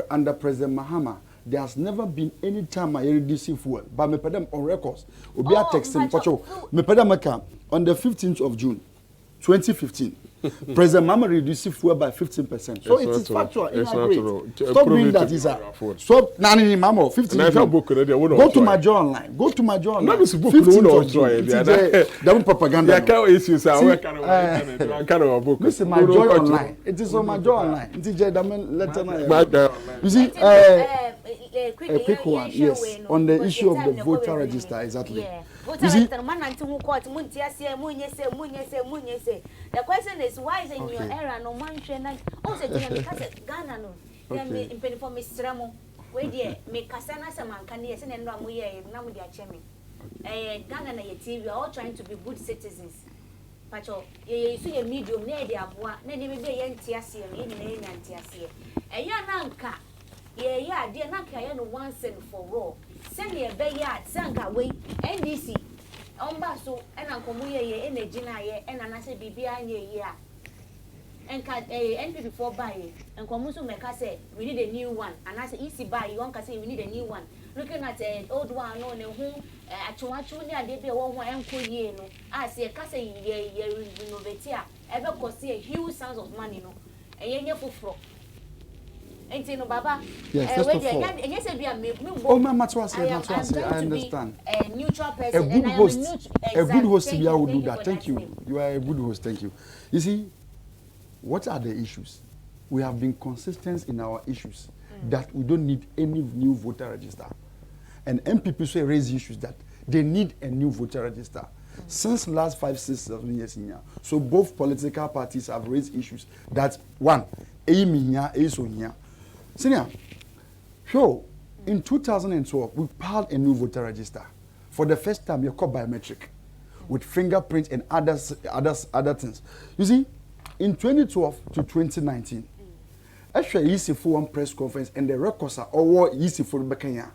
Under President Mahama, there has never been any time I reduce fuel. But me put them on records. Obi a texting Pacho. Me put them on the 15th of June, 2015. President Mahama reduced fuel by 15%. So it is factual. Stop doing that, Isa. Stop. Nani Mama. 15%. Go to my job online. Go to my job online. 15th of June. Don't propaganda. Yeah, can't issues. I can't a book. Listen, my joy online. It is on my joy online. You see, a quick one. Yes, on the issue of the voter register, exactly. You see, the question is why is in your era no man also Ghana no in for Mr. Ramo where dear make Casana Saman can yes and Ramuye Namudia Chemi. Ghana na TV are all trying to be good citizens. Pacho, you see a medium near the Abua, then you may be Tiasia in Tiasia. A young Nanka, yeah, dear Nanka, once and for all. Send me a bayard, Sanka way, NDC. Ombaso and Uncle Muye energy na ye and anase bibia ye and can entry before buying and Komusu Meka say we need a new one and as easy buy you want to say we need a new one. Looking at an old one on who actually did be one uncle ye no I say a case ye renovatia ever cost a huge sums of money no a year for no Baba. Yes, first of all. Oh, my I understand. A neutral person. A good host. A good host will do that. Thank you. You are a good host. Thank you. You see, what are the issues? We have been consistent in our issues that we don't need any new voter register. And MPP so raise issues that they need a new voter register. Since last 5, 6, 7 years in here. So both political parties have raised issues that one, Senior, so in 2012, we filed a new voter register. For the first time, you're called biometric with fingerprints and other things. You see, in 2012 to 2019, actually, easy for one press conference and the records are all easy for Kenya.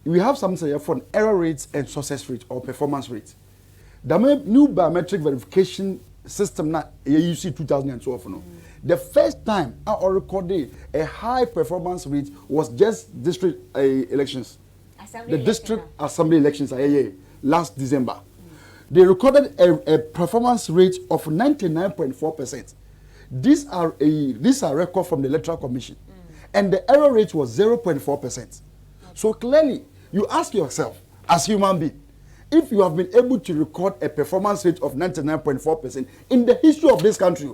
We have something for error rates and success rate or performance rate. The new biometric verification system na you see 2012 no. The first time I recorded a high performance rate was just district elections. The district assembly elections last December. They recorded a performance rate of 99.4%. These are record from the Electoral Commission. And the error rate was 0.4%. So clearly, you ask yourself, as human being, if you have been able to record a performance rate of 99.4% in the history of this country,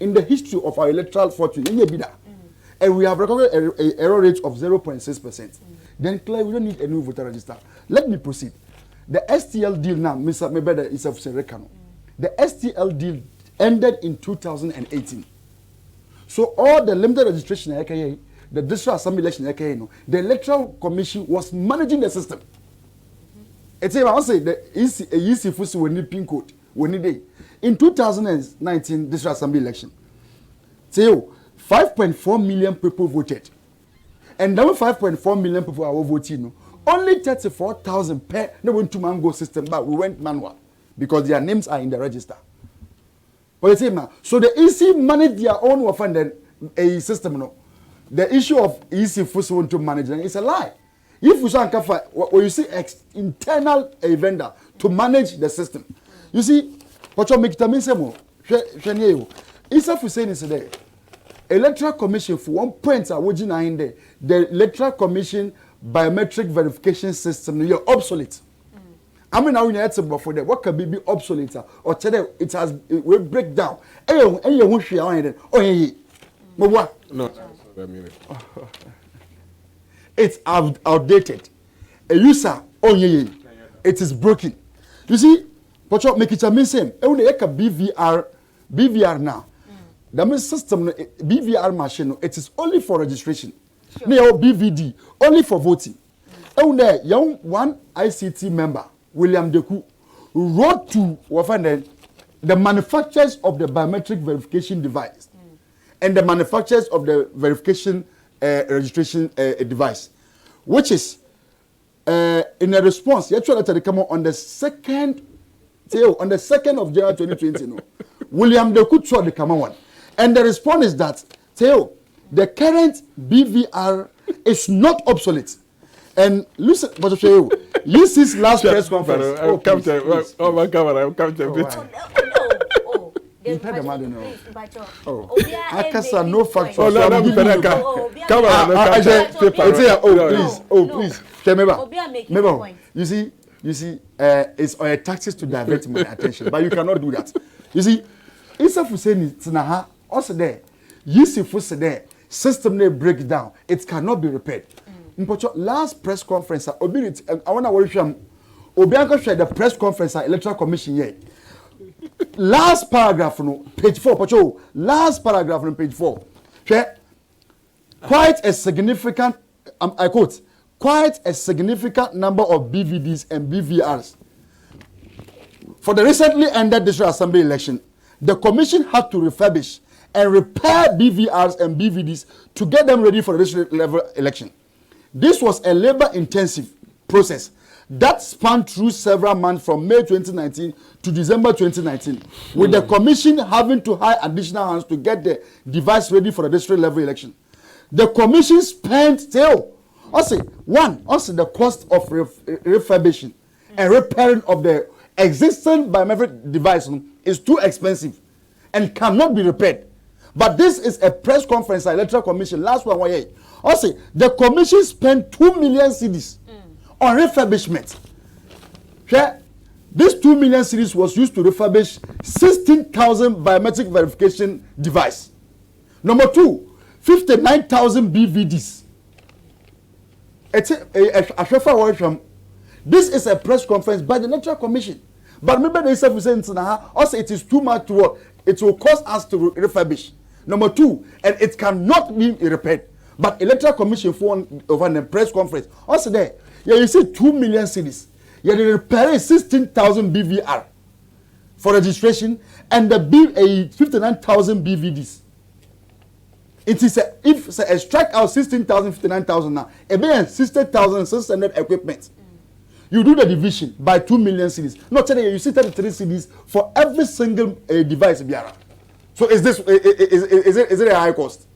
in the history of our electoral fortune, and we have recorded an error rate of 0.6%, then clearly we don't need a new voter register. Let me proceed. The STL deal now, Mr. Mebeda is of Serekano. The STL deal ended in 2018. So all the limited registration, the district assembly election, the electoral commission was managing the system. It's I say the easy fusi we need pin code we need day. In 2019 district assembly election, 5.4 million people voted, and then 5.4 million people are voting. Only 34,000 per no went to mango system, but we went manual because their names are in the register. But so the EC manage their own offended a system. No, the issue of EC force want to manage is a lie. If we say when you see internal a vendor to manage the system, you see what you make it mean say more. If we say this today, Electoral Commission for 1 point are watching in there. The Electoral Commission biometric verification system you're obsolete. I mean now we need to for that. What can be obsolete or tell them it has it will break down. No. It's outdated. A user it is broken. You see, what make it a missing. Only a BVR now. The system BVR machine it is only for registration. Sure. BVD only for voting. And there, young one ICT member, William Deku, wrote to the manufacturers of the biometric verification device and the manufacturers of the verification registration device, which is in a response. You actually had to come on the 2nd of January 2020. No, William Deku tried to come on, and the response is that the current BVR is not obsolete. And listen, but you see last press conference. I'll come to my camera. I'll come to I can no factual. Please. You see, it's a tactics to divert my attention, but you cannot do that. You see, instead of saying it's na also there, you see for there. System may break down. It cannot be repaired. Last press conference, I want to worry the press conference at Electoral Commission here. Last paragraph, page 4. Last paragraph on page 4. Quite a significant, I quote, quite a significant number of BVDs and BVRs. For the recently ended district assembly election, the commission had to refurbish and repair BVRs and BVDs to get them ready for the district level election. This was a labor-intensive process that spanned through several months from May 2019 to December 2019, with the commission having to hire additional hands to get the device ready for the district level election. The commission spent also the cost of refurbishing and repairing of the existing biometric device is too expensive and cannot be repaired. But this is a press conference at Electoral Commission last one year. Also, the commission spent 2 million cedis on refurbishment. This 2 million cedis was used to refurbish 16,000 biometric verification device. Number 2, 59,000 BVDs. This is a press conference by the Electoral Commission. But remember they said also it is too much to work. It will cost us to refurbish. Number 2, and it cannot be repaired. But Electoral Commission for over the press conference also there. You see 2 million cedis. You repair 16,000 BVR for registration and the 59,000 BVDs. It is if strike out 16,000, 59,000 now, it means 60,600 equipment. you do the division by 2 million cedis. Not today, you see 33 cedis for every single device. So is it a high cost?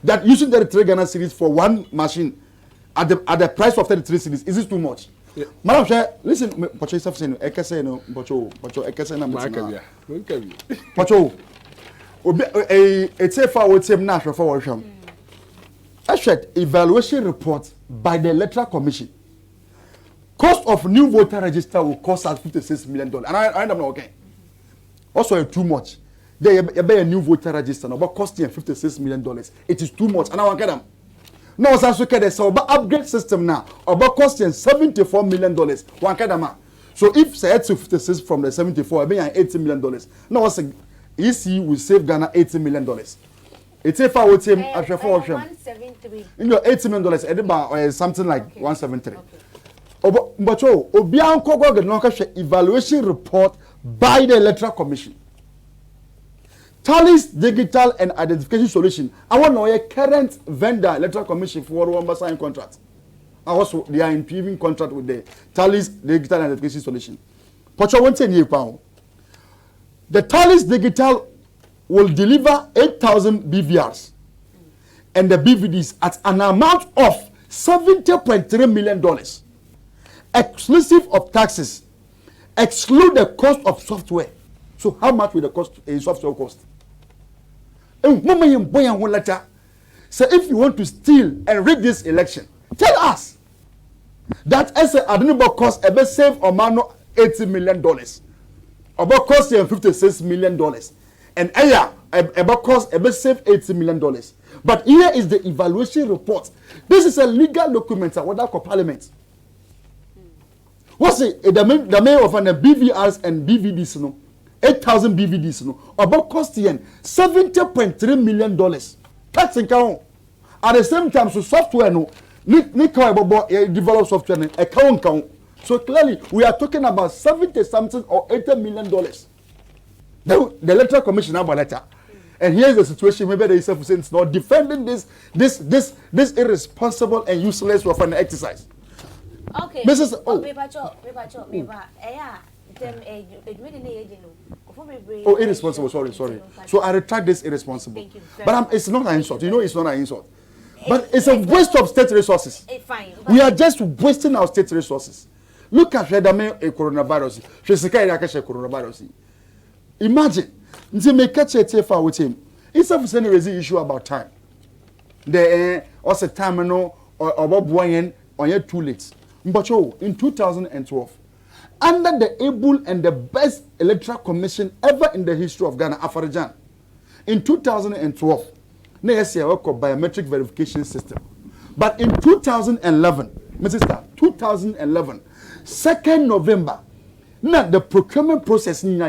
That using 33 Ghana cedis for one machine at the price of 33 cedis, is this too much? Yeah. Madam, listen, Pacho is saying, Ekase no, Pacho, Ekase na Matia. Pacho, it's a forward same national forward. I shared evaluation report by the Electoral Commission. Cost of new voter register will cost us $56 million. And I am not okay. Also, too much. They buy a new voter register, about costing $56 million. It is too much. And I want to get them. Now, as I say, so about upgrade system now, about costing $74 million. One get them. So if say it's 56 from the 74, I mean $80 million. Now, what's EC will save Ghana $80 million. It's if I would say, 173. In your $80 million, or something like 173. But evaluation report by the Electoral Commission. Tally's digital and identification solution. I want to know a current vendor Electoral Commission for one sign contract. And also they are improving contract with the Tally's digital and identification solution. But you want to know the Tally's digital will deliver 8,000 BVRs and the BVDs at an amount of $70.3 million. Exclusive of taxes, exclude the cost of software. So how much will the cost in software cost? And so if you want to steal and rig this election, tell us that as a admirable cost about save or mano $80 million, about cost $56 million, and about cost about save $80 million. But here is the evaluation report. This is a legal document without Parliament. What's it? The main of an BVRs and BVDs, no, 8,000 BVDs, no, about costing $70.3 million. Tax income. At the same time, so software, no, develop software, account. So clearly, we are talking about 70 something or $80 million. The Electoral Commission have a letter, and here's the situation. Maybe they say it's not defending this irresponsible and useless weapon exercise. Okay. Mrs. Irresponsible. Sorry. So I retract this irresponsible. But it's not an insult. You know, it's not an insult. But it's a waste of state resources. Fine. We are just wasting our state resources. Look at the coronavirus. Coronavirus. Imagine, make catch a TFR with him. Instead of sending a issue about time, the also time no or about Boyan on your too late. But in 2012, under the able and the best electoral commission ever in the history of Ghana, Afarijan, in 2012, next year biometric verification system. But in 2011, Mr. 2011, 2nd November, not the procurement process November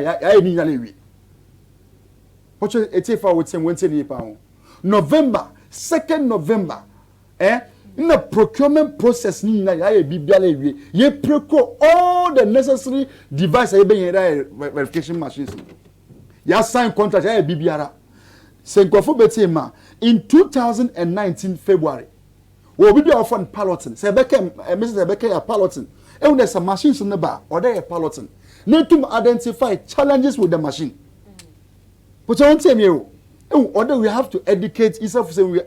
2nd November, in the procurement process ye procure all the necessary devices verification machines. Ya sign contract ya bibiara. Senkofo betema in 2019 February. We be offer piloting. Say Mrs. Rebecca piloting. And there's some machines in the bar or they are piloting. Need to identify challenges with the machine. But I want to tell you, order we have to educate. Instead of saying we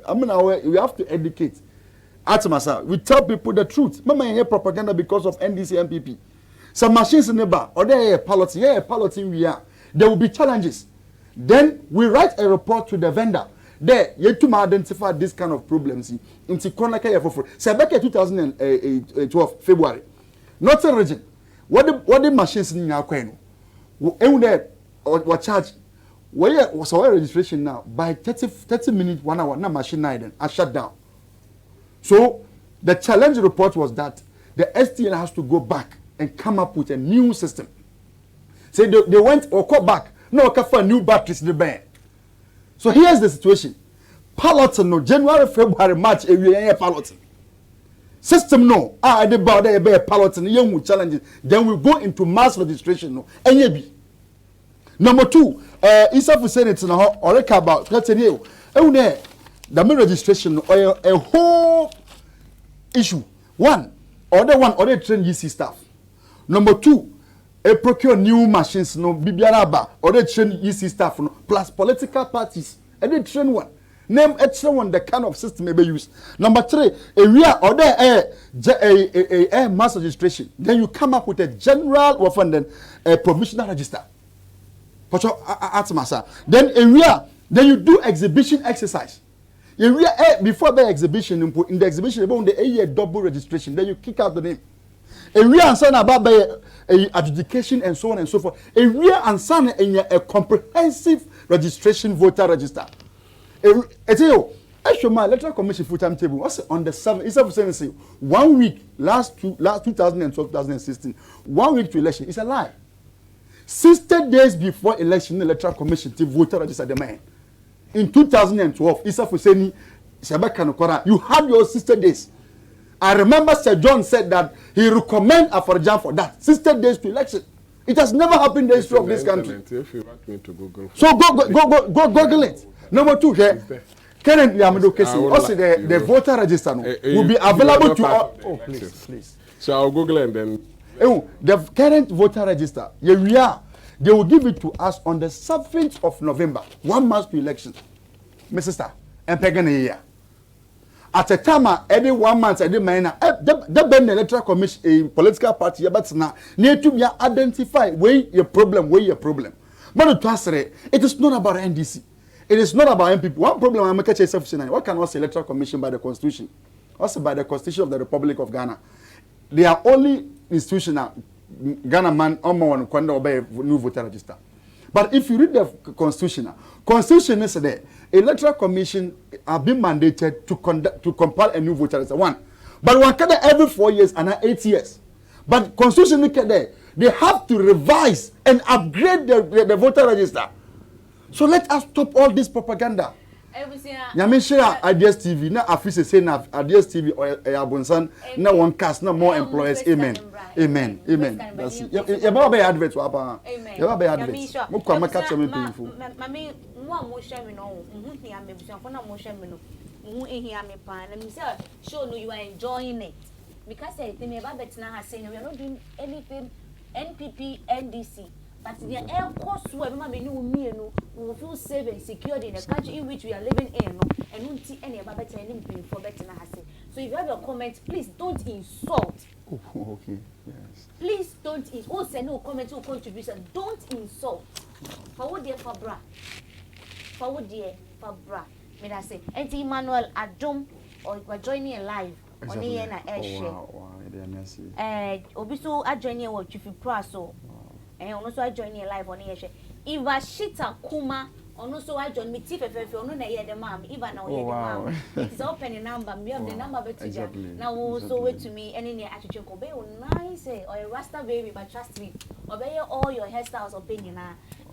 have to educate. Atmasa, we tell people the truth. Mama hear propaganda because of NDC MPP. Some machines in the bar or they are piloting. There will be challenges. Then we write a report to the vendor. There, you to identify this kind of problems. Into Konaka for say back in 2012 February. Northern region. What the machines in our coin? What charge? Where so registration now by 30 minutes, 1 hour, now machine then I shut down. So the challenge report was that the STN has to go back and come up with a new system. So they went or call back. No, for new batteries in the band. So here's the situation. Piloting no January, February, March, every piloting. System no. The bar there be piloting young challenges. Then we go into mass registration no. NAB. Number 2, instead of saying it's now or about let's say you. The main registration or a whole issue. One, other train UC staff. Number 2, procure new machines no bibiara ba or they train EC staff no plus political parties and they train one. Name extra one the kind of system may be used. Number 3, area or there mass registration. Then you come up with a general or then a provisional register. Then area, then you do exhibition exercise. Area before the exhibition, in the exhibition about the double registration. Then you kick out the name. Area and son about adjudication and so on and so forth. Area and son in a comprehensive registration voter register. I show my electoral commission full time table. What's on the 7th? It's of saying 1 week last 2012 2016. 1 week to election. It's a lie. 60 days before election, the electoral commission to voter register the man. In 2012, Isa Fuseni Shabaka you had your 60 days. I remember Sir John said that he recommend Aforjan for that 60 days to election. It has never happened in the history of this country. If you want me to Google, so go Google it. Number 2 here. Currently, also the voter register will be available to all. Oh, please. So I'll Google and then. The current voter register, they will give it to us on the 7th of November, 1 month to election. Mr. Star, and Pagan here. At a time, every 1 month, every minor, the electoral commission, a political party, but now need to be identified where your problem. But to answer it is not about NDC. It is not about MPP. One problem I'm making is what can also electoral commission by the constitution, also by the constitution of the Republic of Ghana. They are only institutional Ghana man on kwanda obey new voter register. But if you read the constitution is there, electoral commission are being mandated to compile a new voter register. One, but one can every 4 years and 8 years. But constitution there, they have to revise and upgrade the voter register. So let us stop all this propaganda. Nyamishira Ideas TV na afise say na Ideas TV or Abonsan na one cast na more employers. Amen. That's it. You be advert apa. You be advert. Mo kwa maka chome painful. Mami mo hwe me no hu hia me busanfo na mo hwe me no hu ehia me pan na me say show no you are enjoying it because I think me ba betina ha say we are not doing anything NPP NDC. But the air cost where we will feel safe and secured in the country in which we are living in, and won't see any about better anything for better. So if you have your comments, please don't insult. Oh, okay, yes. Please don't insult. Send no comments or contribution. Don't insult. Forward dear Fabra. May I say, Auntie Emmanuel Adom or we're joining live on the air na airshare. Obiso are joining what you feel praso. And also I join you live on here. Iva Shita Kuma, also I join me TFF, on the mom, even now. It's opening number, me have the number better. Now also wait to me any near attitude obey nice or a rasta baby, but trust me, obey all your hairstyles opinion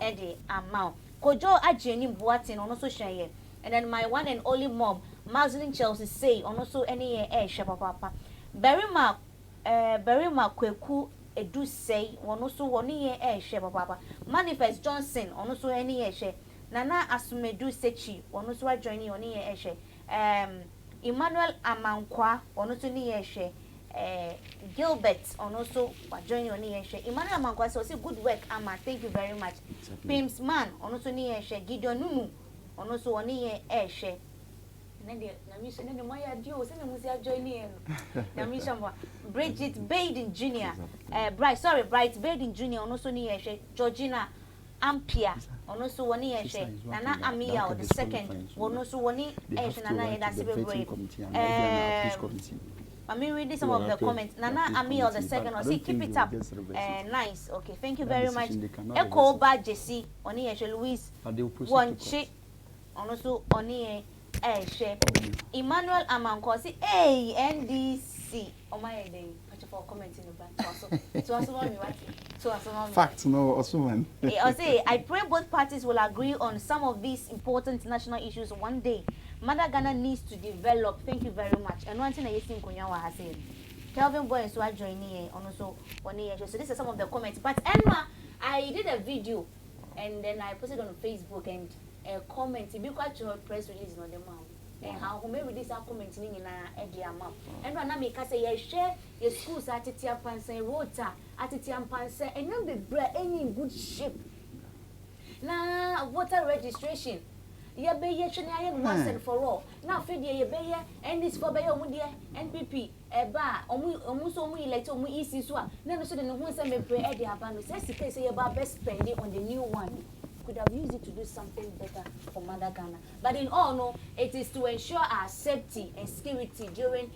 Eddie amount. Kojo Ajeni Boatin on also share. And then my one and only mom, Maslin Chelsea say on also any air shapa papa. Berima Kweku Edu say one also 1 year share papa Manifest Johnson on also any year share Nana Asumedu Sechi on also joining on year share Emmanuel Amankwa on also year share Gilbert on also joining on year share Emmanuel Amankwa so say good work Ama thank you very much Pims man on also year share Gideon Numu on also 1 year share Bridget Baden Jr. Bright Baden Jr. on also near Georgina Ampia on also 1 year share Nana Amia the second one also 1 year Nana that's brave. I mean reading some of the comments. Nana Amia the second or say keep it up. Nice. Okay, thank you very much. Echo by Jesse on here Louise one chick on also on here share Emmanuel Amanko say hey NDC my day for commenting about so facts no also man I say I pray both parties will agree on some of these important national issues one day. Mother Ghana needs to develop. Thank you very much. And one thing I think Kunyawa has said Kelvin Boy and so I join here on also 1 year. So this is some of the comments. But Emma, I did a video and then I posted on Facebook and comment. If you quite your press release on the mouth. how may read this comment in a diamond. And when I make us say, share your schools at Tiapan say water at Tiampan say, and not be bread any in good shape. Now, water registration. Ya be ye once and for all. Now, Fidi, ye be and this for Bayo Mudia, NPP, a bar, almost only let me easy swap. Never said no one send me pray at the abandoned. Says the case about best spending on the new one. Could have used it to do something better for Mother Ghana. But in all, no, it is to ensure our safety and security during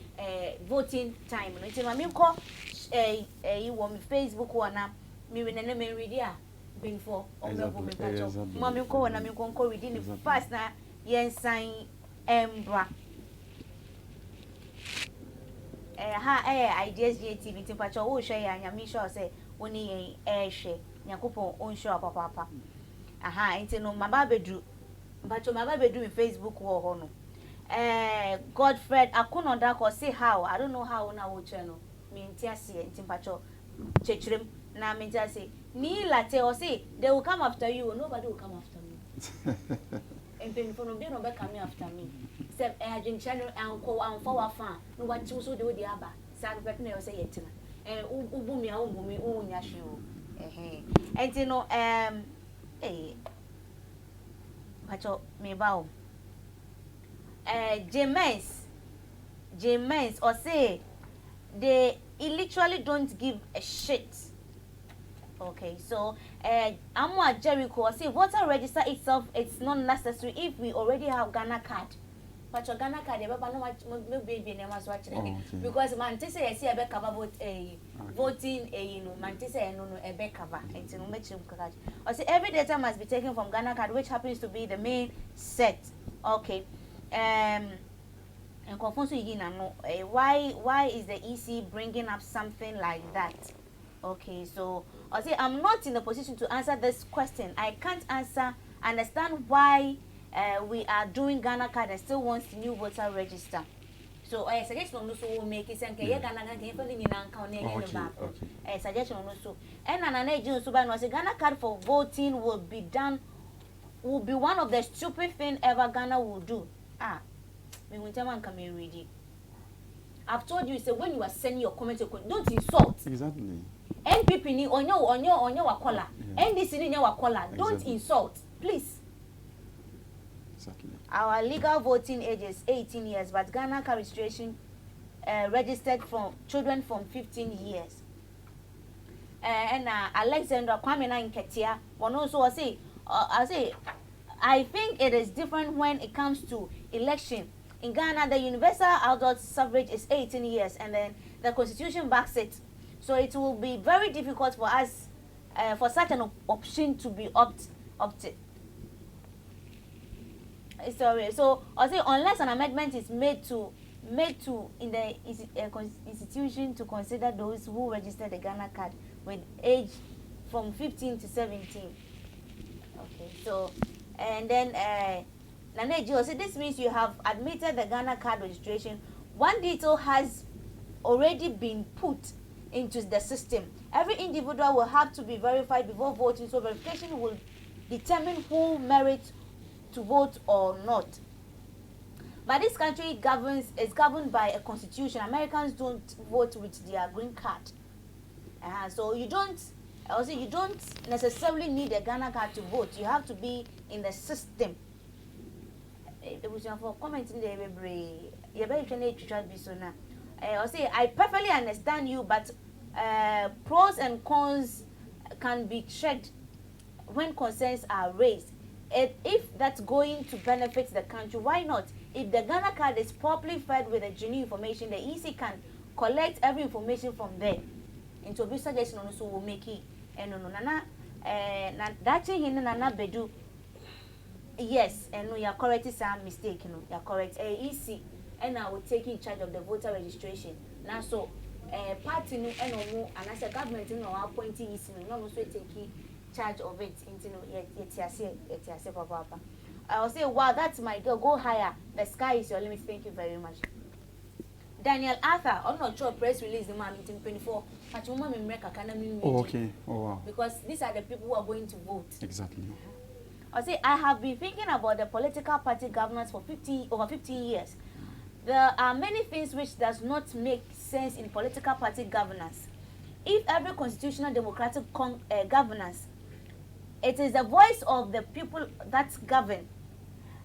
voting time. It's in my call you want me Facebook one up, me when I read ya. Before Mommy call and I'm going to reading it fast now. Yes, sign Embra. Ideas TV to patch all share and Yamisha say, when he air share, Yakupo on show papa. Aha, ain't no my baby drew, but my baby do in Facebook war hono. Godfred, I couldn't dark or say how, I don't know how on our channel. Me and Tiasi and Timpacho, Chechrim, now me say. Me latte or say they will come after you, nobody will come after me. And then for them not coming after me. Except I drink channel and call and forward fan. No what you so do the other. Sad but never say it. And ubumi oh yashu. And you know pacho me bow. James or say they literally don't give a shit. Okay, so Amwa Jericho say voter register itself it's not necessary if we already have Ghana card. But your Ghana card, no baby name was watching because Mantisa I see a back cover vote voting Mantisa no a back cover and to make sure I say every data must be taken from Ghana card, which happens to be the main set. Okay, and confuse you know why is the EC bringing up something like that? Okay, so I say I'm not in a position to answer this question. I can't understand why we are doing Ghana card and still wants the new voter register. So I suggest on also make it and Ghana can fill in a suggestion also. And an so by Ghana card for voting will be one of the stupid thing ever Ghana will do. Me when someone come and read it. I've told you, when you are sending your comments, don't insult. Exactly. NPP ni onyo wakola. NDC ni wakola. Don't insult, please. Exactly. Our legal voting age is 18 years, but Ghana car registration registered from children from 15 years. And Alexander Kwame na Nketia, one also say, I think it is different when it comes to election. In Ghana, the universal adult suffrage is 18 years, and then the constitution backs it. So it will be very difficult for us, for such an option to be opted. Sorry. So I say unless an amendment is made to in the institution to consider those who register the Ghana card with age from 15 to 17. Okay. So and then Naneji, so this means you have admitted the Ghana card registration. One detail has already been put into the system. Every individual will have to be verified before voting, so verification will determine who merits to vote or not. But this country is governed by a constitution. Americans don't vote with their green card. So you don't necessarily need a Ghana card to vote. You have to be in the system. For commenting I perfectly understand you, but pros and cons can be checked when concerns are raised. If that's going to benefit the country, why not? If the Ghana card is properly fed with the genuine information, the EC can collect every information from there. And to be suggestion also will make it. And no, that thing nana bedu. Yes, and no, you are correct. It's a mistake. You know, you are correct. EC, and I will take in charge of the voter registration. Now, so party no, and no, and as a government, you know, appointing EC, no, also taking charge of it. Into no, papa. I will say, wow, that's my girl. Go higher. The sky is your limit. Thank you very much. Daniel Arthur, I'm not sure press release the man in 24. But your mom in America can oh, okay. Oh, wow. Because these are the people who are going to vote. Exactly. I say I have been thinking about the political party governance for over 50 years. There are many things which does not make sense in political party governance. If every constitutional democratic governance, it is the voice of the people that govern.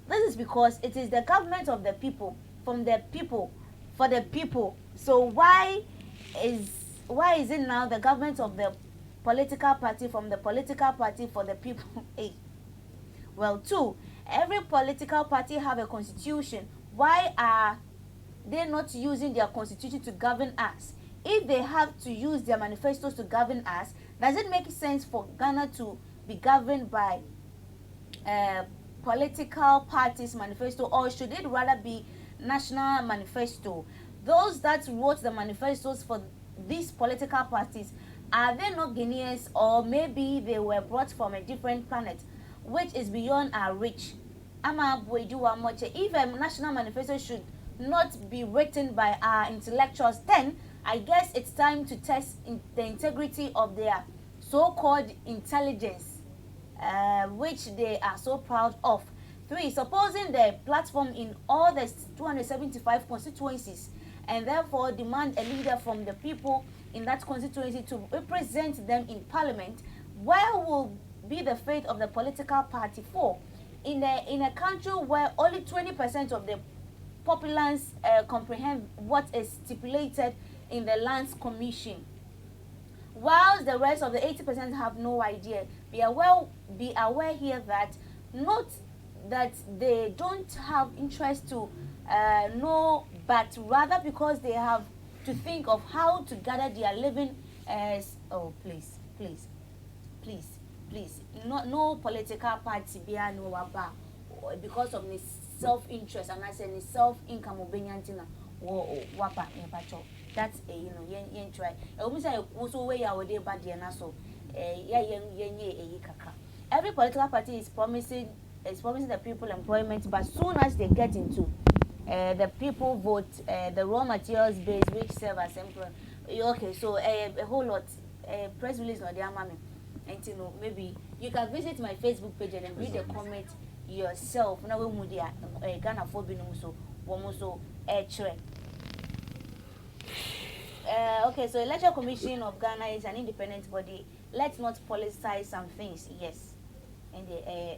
This is because it is the government of the people, from the people, for the people. So why is it now the government of the political party, from the political party, for the people? Hey. Well, 2, every political party have a constitution. Why are they not using their constitution to govern us? If they have to use their manifestos to govern us, does it make sense for Ghana to be governed by political parties' manifesto, or should it rather be national manifesto? Those that wrote the manifestos for these political parties, are they not Ghanaians, or maybe they were brought from a different planet which is beyond our reach? If a national manifesto should not be written by our intellectuals, then I guess it's time to test the integrity of their so-called intelligence, which they are so proud of. 3, supposing the platform in all the 275 constituencies, and therefore demand a leader from the people in that constituency to represent them in parliament, where will be the fate of the political party? 4, in a country where only 20% of the populace comprehend what is stipulated in the Lands Commission, whilst the rest of the 80% have no idea. Be aware here that not that they don't have interest to know, but rather because they have to think of how to gather their living. Please, no political party be no waba because of this self-interest, and I say the self-income obenyantina wapa nepacho. That's yen try. Say also way our day bad na so kaka. Every political party is promising the people employment, but soon as they get into the people vote, the raw materials base which serve as employment. Okay, so a whole lot press release no their mommy. And maybe you can visit my Facebook page and read the comment yourself. Now we mudia Ghana for binumuso womuso okay, so Electoral Commission of Ghana is an independent body. Let's not politicize some things. Yes. And the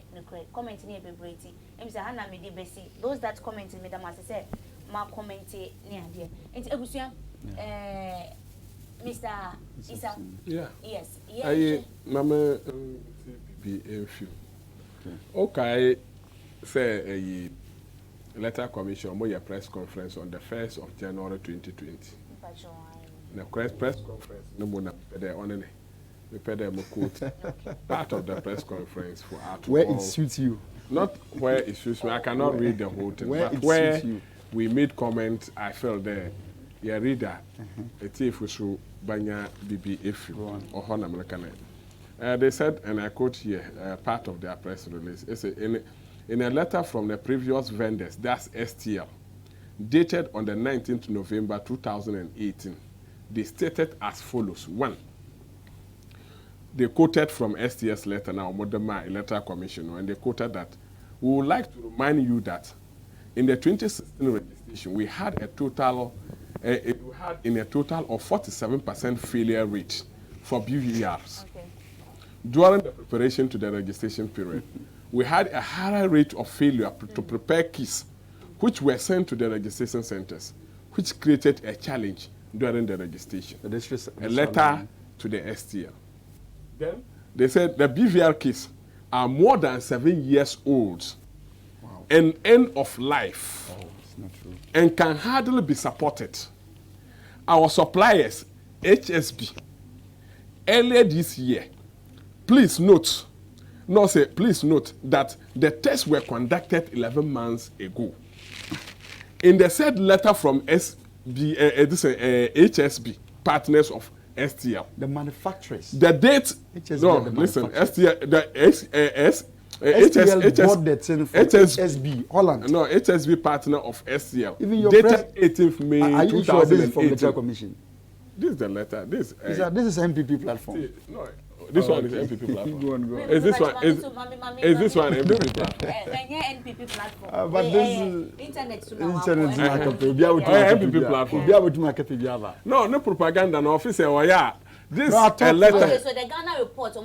comment near Bebrati. Those that comment in Madam say, ma comment near dear. And Ebusia, Mr. Isa. Yeah. Yes. Yeah. Mama be a few. Okay. Say a letter commission or your press conference on the 1st of January 2020. The press conference no more the on we pay them a quote part of the press conference for art where it suits you, not where it suits me. I cannot read the whole thing, where but it where suits you. We made comments. I felt there yeah reader a thief so banya bibi if you or honor American. They said, and I quote here part of their press release, it's in a letter from the previous vendors, that's STL, dated on the 19th November 2018, they stated as follows. 1, they quoted from STS letter, now Modema Electoral Commission, and they quoted that, we would like to remind you that in the 2016 registration, we had a total of 47% failure rate for BVRs. Okay. During the preparation to the registration period, we had a higher rate of failure to prepare keys, which were sent to the registration centers, which created a challenge during the registration. A letter to the STL. Then they said the BVR keys are more than 7 years old. Wow. And end of life. Oh, it's not true. And can hardly be supported. Our suppliers, HSB, earlier this year, please note that the tests were conducted 11 months ago. In the said letter from HSB, partners of STL. The manufacturers. The date. HSB no, listen. STL. STL bought the thing from HSB Holland. No, HSB partner of STL. Even your dated 18th May 2018. Are you sure this is from the Electoral Commission? This is the letter. This is MPP platform. No, This one is NPP platform. Go on. Is this one NPP platform? NPP platform. But this is internet NPP platform. No propaganda. No officer. Oh yeah. This letter. Okay, so the Ghana report.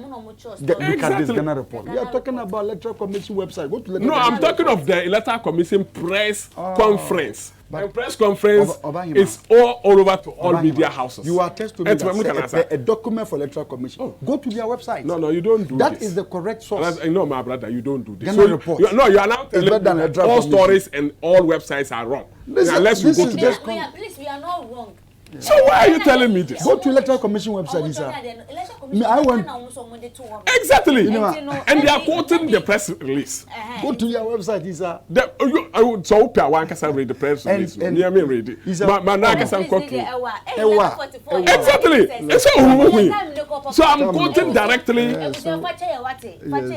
Look at this Ghana report. We are talking about electoral commission website. Go to I'm talking of the electoral commission press conference. And press conference is all over to all media houses. You are testing me a document for electoral commission. Oh. Go to their website. No, you don't do that. That is the correct source. No, my brother, you don't do this. Ghana report. You are now telling all stories and all websites are wrong. Unless you go to this. Please, we are not wrong. Yeah. So why are you telling me this? Go to electoral commission website, sir. I want exactly, and they are quoting the press release. Go to your website, sir. So one can read the press release. Near me read it. Exactly. So I'm quoting directly.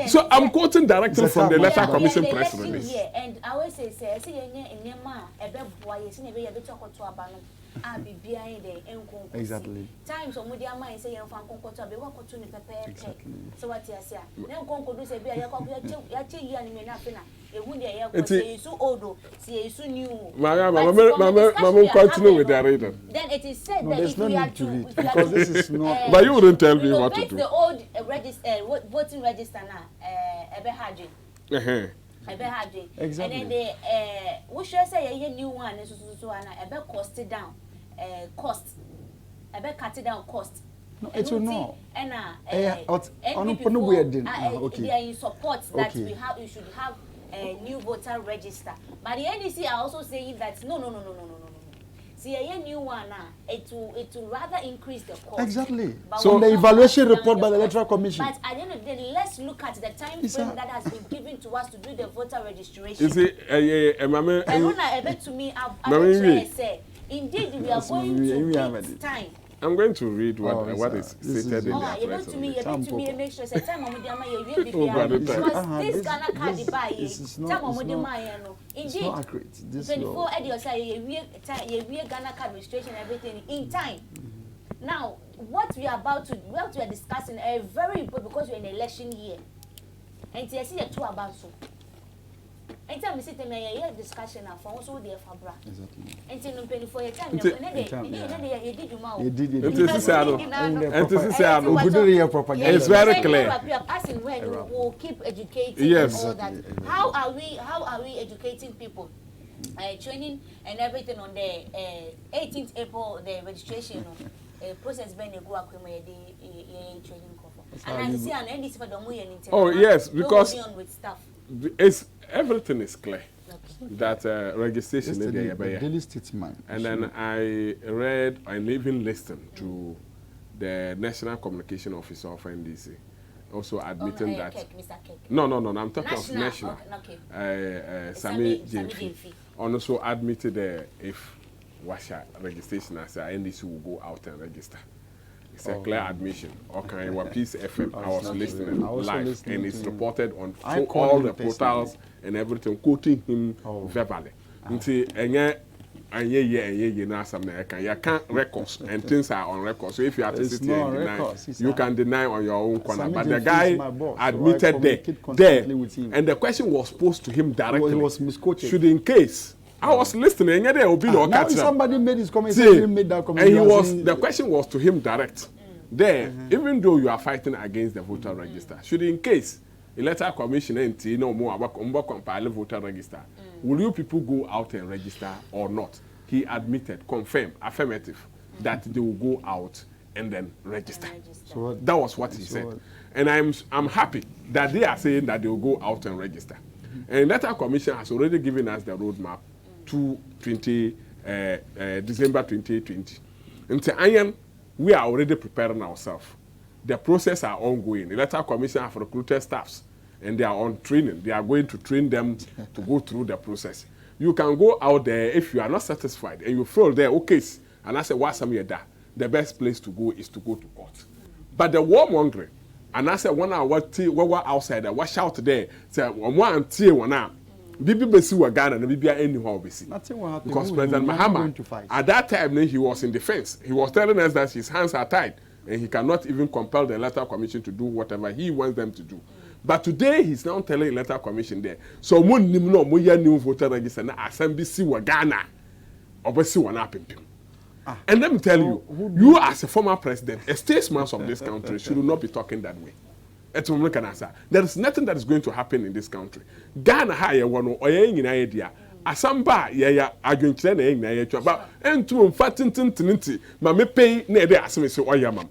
So I'm quoting directly from the electoral commission press release. And I always say, exactly. Times on media mind say you fan konkoto be wa koto ni pepe. So what you say? Na konkodo say be ya che ya ni me na fe na ehu de ya ko say su old say su new. Mama continue with the reader. Then it is said no, that if we are to because this is not but you wouldn't tell me what to do. The old voting register na ebe hadwe. Exactly. And then we should say a new one is so ebe cost it down. Cost. I bet cut it down cost. No, it will not. And okay. They are in support that we should have a new voter register. But the NDC are also saying that no. See a new one it will rather increase the cost. Exactly. So the evaluation report by the electoral commission. But at the end of the day, let's look at the time frame that has been given to us to do the voter registration. Is it to me I say indeed we are going to take time. I'm going to read what is stated in the press release. To me, make sure say time because this Ghana card buy time indeed. It's not accurate. This 24 year Ghana card registration everything in time. Now, what we are discussing is very important because we're in election year. And I see the two about so. And tell me, sit in a discussion of also the Fabra. Exactly. And tell me for your time. It's very clear. Asking where you will keep educating all that. How are we educating people? Training and everything on the 18th April, the registration process when you go up training. And I see an NDC for the oh yes, because with stuff. Everything is clear. Okay. That registration is the daily statement. And then I read and even listened to the National Communication Officer of NDC, also admitting that. Mr. Kek. No, I'm talking of national. Okay. Sami Jemfi also admitted if Washa registration as NDC will go out and register. It's a clear admission. Okay, what Peace FM, I was listening live, and it's reported on all the portals and everything, quoting him verbally. You can't records, and things are on record. So if you have to sit here and deny, you can deny on your own corner. But the guy admitted there, and the question was posed to him directly. He was misquoted. Should in case. I was listening. Now somebody made his comment. Made that comment. And the question was to him direct. There, even though you are fighting against the voter register, should in case electoral commission no more about compile voter register, will you people go out and register or not? He admitted, confirmed, affirmative, that they will go out and then register. So that was what he said. And I'm happy that they are saying that they will go out and register. And electoral commission has already given us the roadmap to December 2020. And we are already preparing ourselves. The process are ongoing. The electoral commission have recruited staffs and they are on training. They are going to train them to go through the process. You can go out there if you are not satisfied and you feel there, okay, and I say, what's some year that? The best place to go is to go to court. But the warmongering, and I said, when I was outside, I was out there, say, one tea one now. Bibi besi wa Ghana na bibi anyhow besi. Because President Mahama at that time he was in defense. He was telling us that his hands are tied and he cannot even compel the electoral commission to do whatever he wants them to do. But today he's now telling the electoral commission there. So mo nim no mo ya new voter register na assembly si wa Ghana. Obesi wa na pimpim. And let me tell you, you as a former president, a statesman of this country should not be talking that way. There is nothing that is going to happen in this country. Ghana ha ye wono oye nyina ye dia. Asamba ya adwenkyere na ye nyina ye twa ba entu mfa tintintinti ma me pay na e dey asemese oyamam.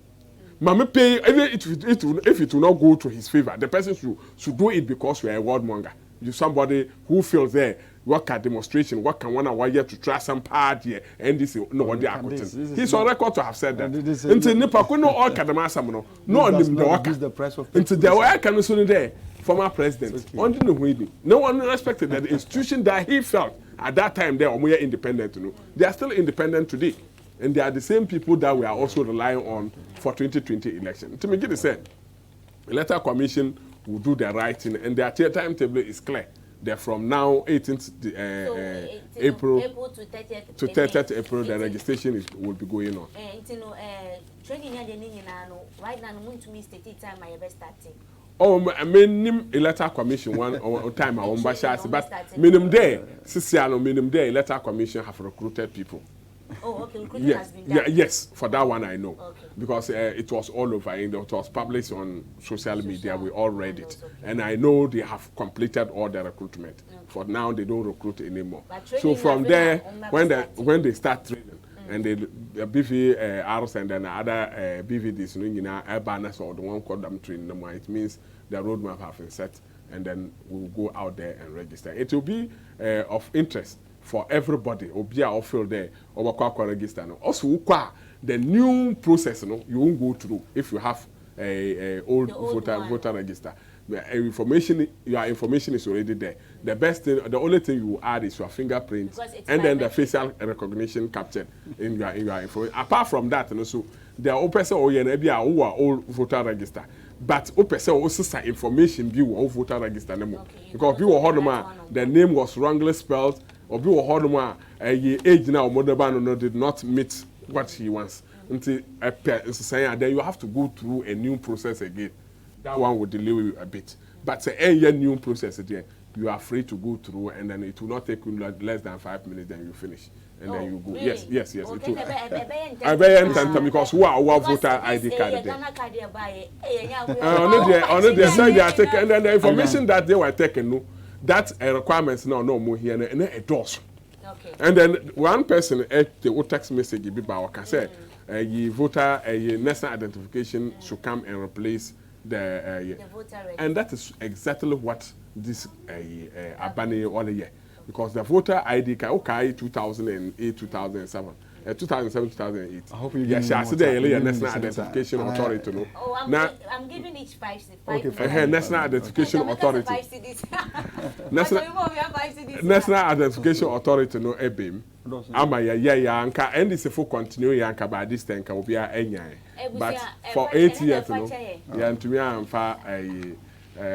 Ma me pay if it will not go to his favor, the person should do it because we are a wordmonger. You somebody who feels there work at demonstration, what can one hour to try some party and this no what they are quoting. He's on record to have said that. Until Nipa no all kadama no on the press of until the way can also there former president. No one respected that the institution that he felt at that time they are more independent. They are still independent today. And they are the same people that we are also relying on for 2020 election. To me, get the same. The electoral commission will do the right thing, and their timetable is clear. They're from now 18th April to 30th April. The registration will be going on. Right now, I'm to miss the time I ever started. Oh, I mean, electoral commission one time I won't but minimum day, Siciano, minimum day, electoral commission have recruited people. Oh, okay. Recruitment has been done. Yes, for that one I know. Okay. Because it was all over. It was published on social media. We all read it. And I know they have completed all the recruitment. Okay. For now, they don't recruit anymore. So from there, when they start training, and the BVRs and then other BVDs, banners or the one called them training, it means the roadmap have been set, and then we'll go out there and register. It will be of interest for everybody, Obia or feel there, or register. Also, the new process you won't go through if you have a old voter register. Your information is already there. The best thing, the only thing you add is your fingerprint and then the facial recognition captured in your information. Apart from that, also there are person who are old voter register. But also information view of voter register anymore. Because people the name was wrongly spelled. Or be age now Modebano did not meet what he wants. Until then you have to go through a new process again. That one will delay you a bit. But a new process again, you are free to go through, and then it will not take you less than 5 minutes. Then you finish, and then you go. Really? Yes. It will. Because who are voter ID card there? On the side they are taking, and then the information that they were taking, that's a requirement now. No more here, and then a doors. Okay. And then one person at the text message be about can say, "Ye voter, national identification should come and replace." The voter register. And that is exactly what this Abani all year, because the voter ID card 2008 2007 2007 2008. I hope you get the national identification authority no. Oh, I'm giving each 5 cedis. Okay, national identification authority. National identification authority no ebim. Ama ya anka and this for continue ya anka by this time can be enya. But for 8 years no, ya ntumi amfa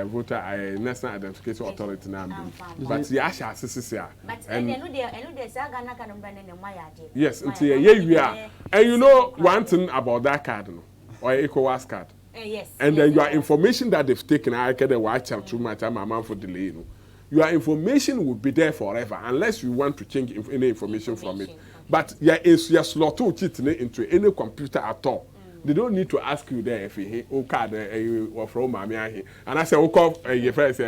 voter national identification authority na but ya sha asese a and you know they say Ghana can number na why ade. Yes, until we are. And you know one thing about that card no or ECOWAS card. Yes. And then your information that they've taken I can watch out too much I'm for delay no. Your information will be there forever unless you want to change any information from it. But your slot to cheat into any computer at all. They don't need to ask you there if he card or from Mammy. And I say, call your first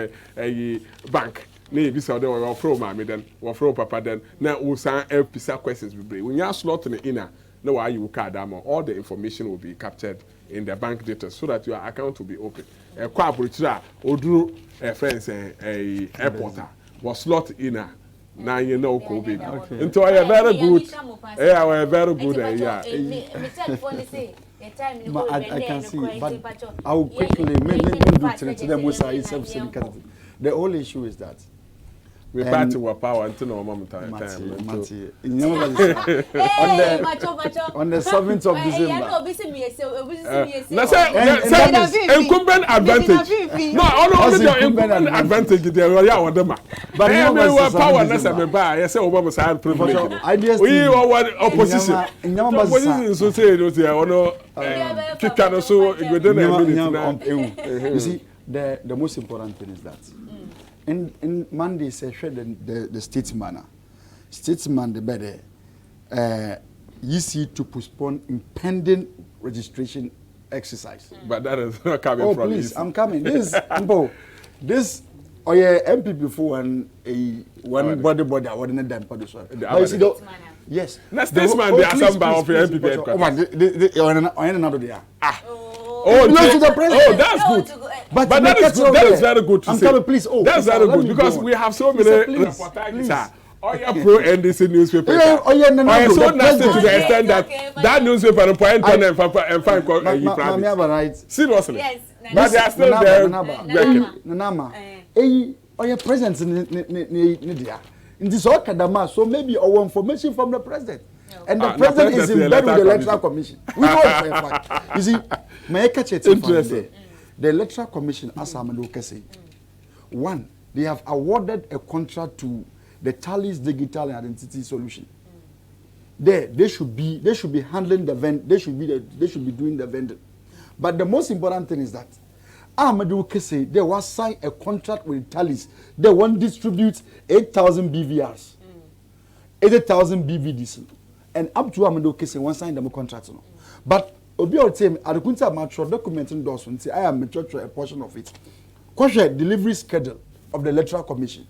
bank. Maybe so they were from Mammy then, or from Papa then. Now, we'll send pizza questions. When you are slot in the inner, no, why you card all the information will be captured in the bank data so that your account will be open. A quabritra or drew a friends a airporter was slot inner. Now you know COVID. Okay. Into a very good. Yeah, we're very good. Yeah. I can see, but I will quickly to them the whole issue is that we party with power until no moment time. On the 7th of December. Incumbent advantage. No, no advantage there. Yeah, whatever. But you know power necessary by. I say Obama side privilege. We are opposition. Opposition so say no there. Ono kika so within a minute. You see, the most important thing is that in Monday say the statesman the better you see to postpone impending registration exercise. But that is not coming from please, I'm coming. This MP before one body I wouldn't done for this one. Yes. That's this man the assembly of the MP. Another day. Oh, that's good. But that is very good. I'm coming, please. That's very good because we have so many reportages. Or your pro NDC newspaper. So nasty to the extent that newspaper and point on and find you private. Seriously. Yes. But they are still there. Nanama. Your presence in Nidia. In this Okadama, so maybe our information from the president. And the president is in bed with the electoral commission. We know it for a fact. You see, may I catch it? Interesting. The electoral commission, as Amadoka say, one, they have awarded a contract to the Tally's digital identity solution. They should be handling the vendor. They should be doing the vendor. But the most important thing is that Amadou Kese, they was sign a contract with Tally's. They want to distribute 8,000 BVRs, 80,000 BVDs, and up to Amadou Kese one sign them a contract. But Obi Otem, at the Kunta Matro document endorsement, say I am a portion of it. Question delivery schedule of the electoral commission.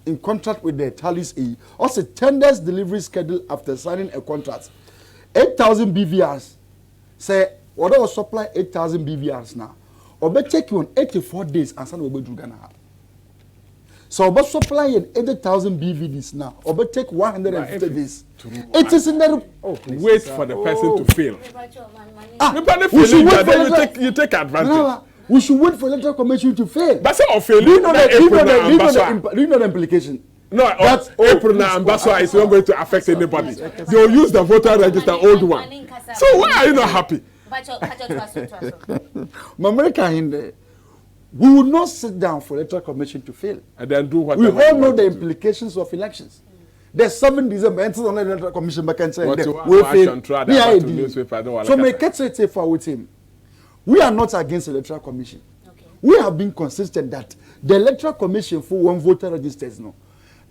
In contract with the Tally's A, also tenders delivery schedule after signing a contract. 8,000 BVRs. Say, whatever supply 8,000 BVRs now, or be take you on 84 days and send over to Ghana. So, but supplying 80,000 BVDs now, or be take 150 days. It is in the wait for the person to fail. You take advantage. We should wait for electoral commission to fail. But say fail. Do you know the implication? No, that's April ambassador is not going to affect anybody. They will use the voter register old one. So why are you not happy? America in there, we will not sit down for electoral commission to fail. And then do what we all know the implications of elections. There's 7 December enters on the electoral commission back and say we fail. So may catch it for with him. We are not against the electoral commission. Okay. We have been consistent that the electoral commission for one voter registers no,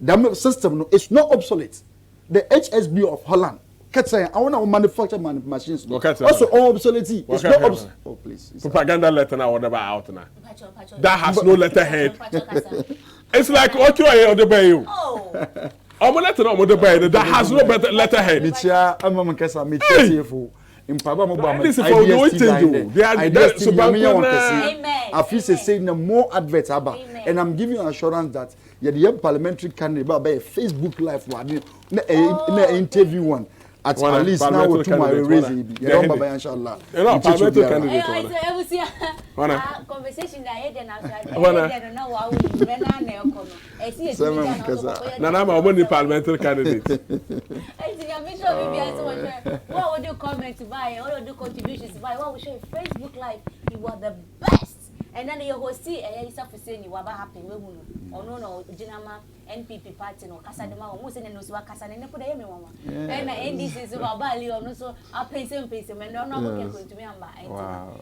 the system no, it's not obsolete. The HSB of Holland, I want to manufacture machines. No. Also, all obsolete. It's not obsolete. Oh, please. Propaganda letter now, whatever out now. That has no letterhead. It's like what you are on the bay. Oh. That has no better letterhead. In Pabama, I feel saying more adverts about, and I'm giving you assurance that the young parliamentary candidate by a Facebook Live one, in an interview one. At least now we're to my raising. Inshallah. Parliamentary candidate. Conversation that I had and parliamentary candidate. What would you comment to buy? What would you contributions to buy? What would show Facebook Live? You are the best. And then you host it, and you start saying you are happy. Or no, Jinama, NPP party, no, Casadema, or Musin and Nuswa Casan, and put everyone. And NDC is about value, or no, so I'll pay some face, and no, no, going to me.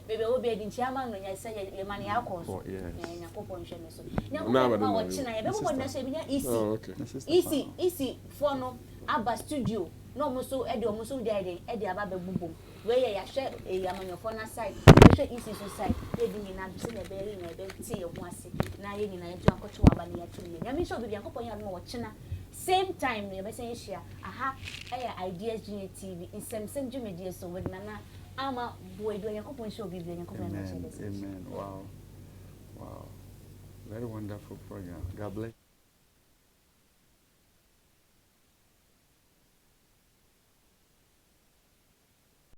Maybe will be a chairman when I say your money alcohol. And a coupon shamus. Now, watching, I don't want to say easy for no Abba studio. No, Musso, Eddie, Musso, Daddy, Eddie, Abba Boom. Where you share a yaman of on side, easy side, living in a berry and a bed tea of once, now in a drunk or 2 hours. I mean, so be a couple of more china. Same time, you may say, aha, ideas, TV, in Nsemsem Dwumadze, so with Nana, Ama, boy, doing a couple show, be a couple of Amen. Wow. Wow. Very wonderful program. God bless.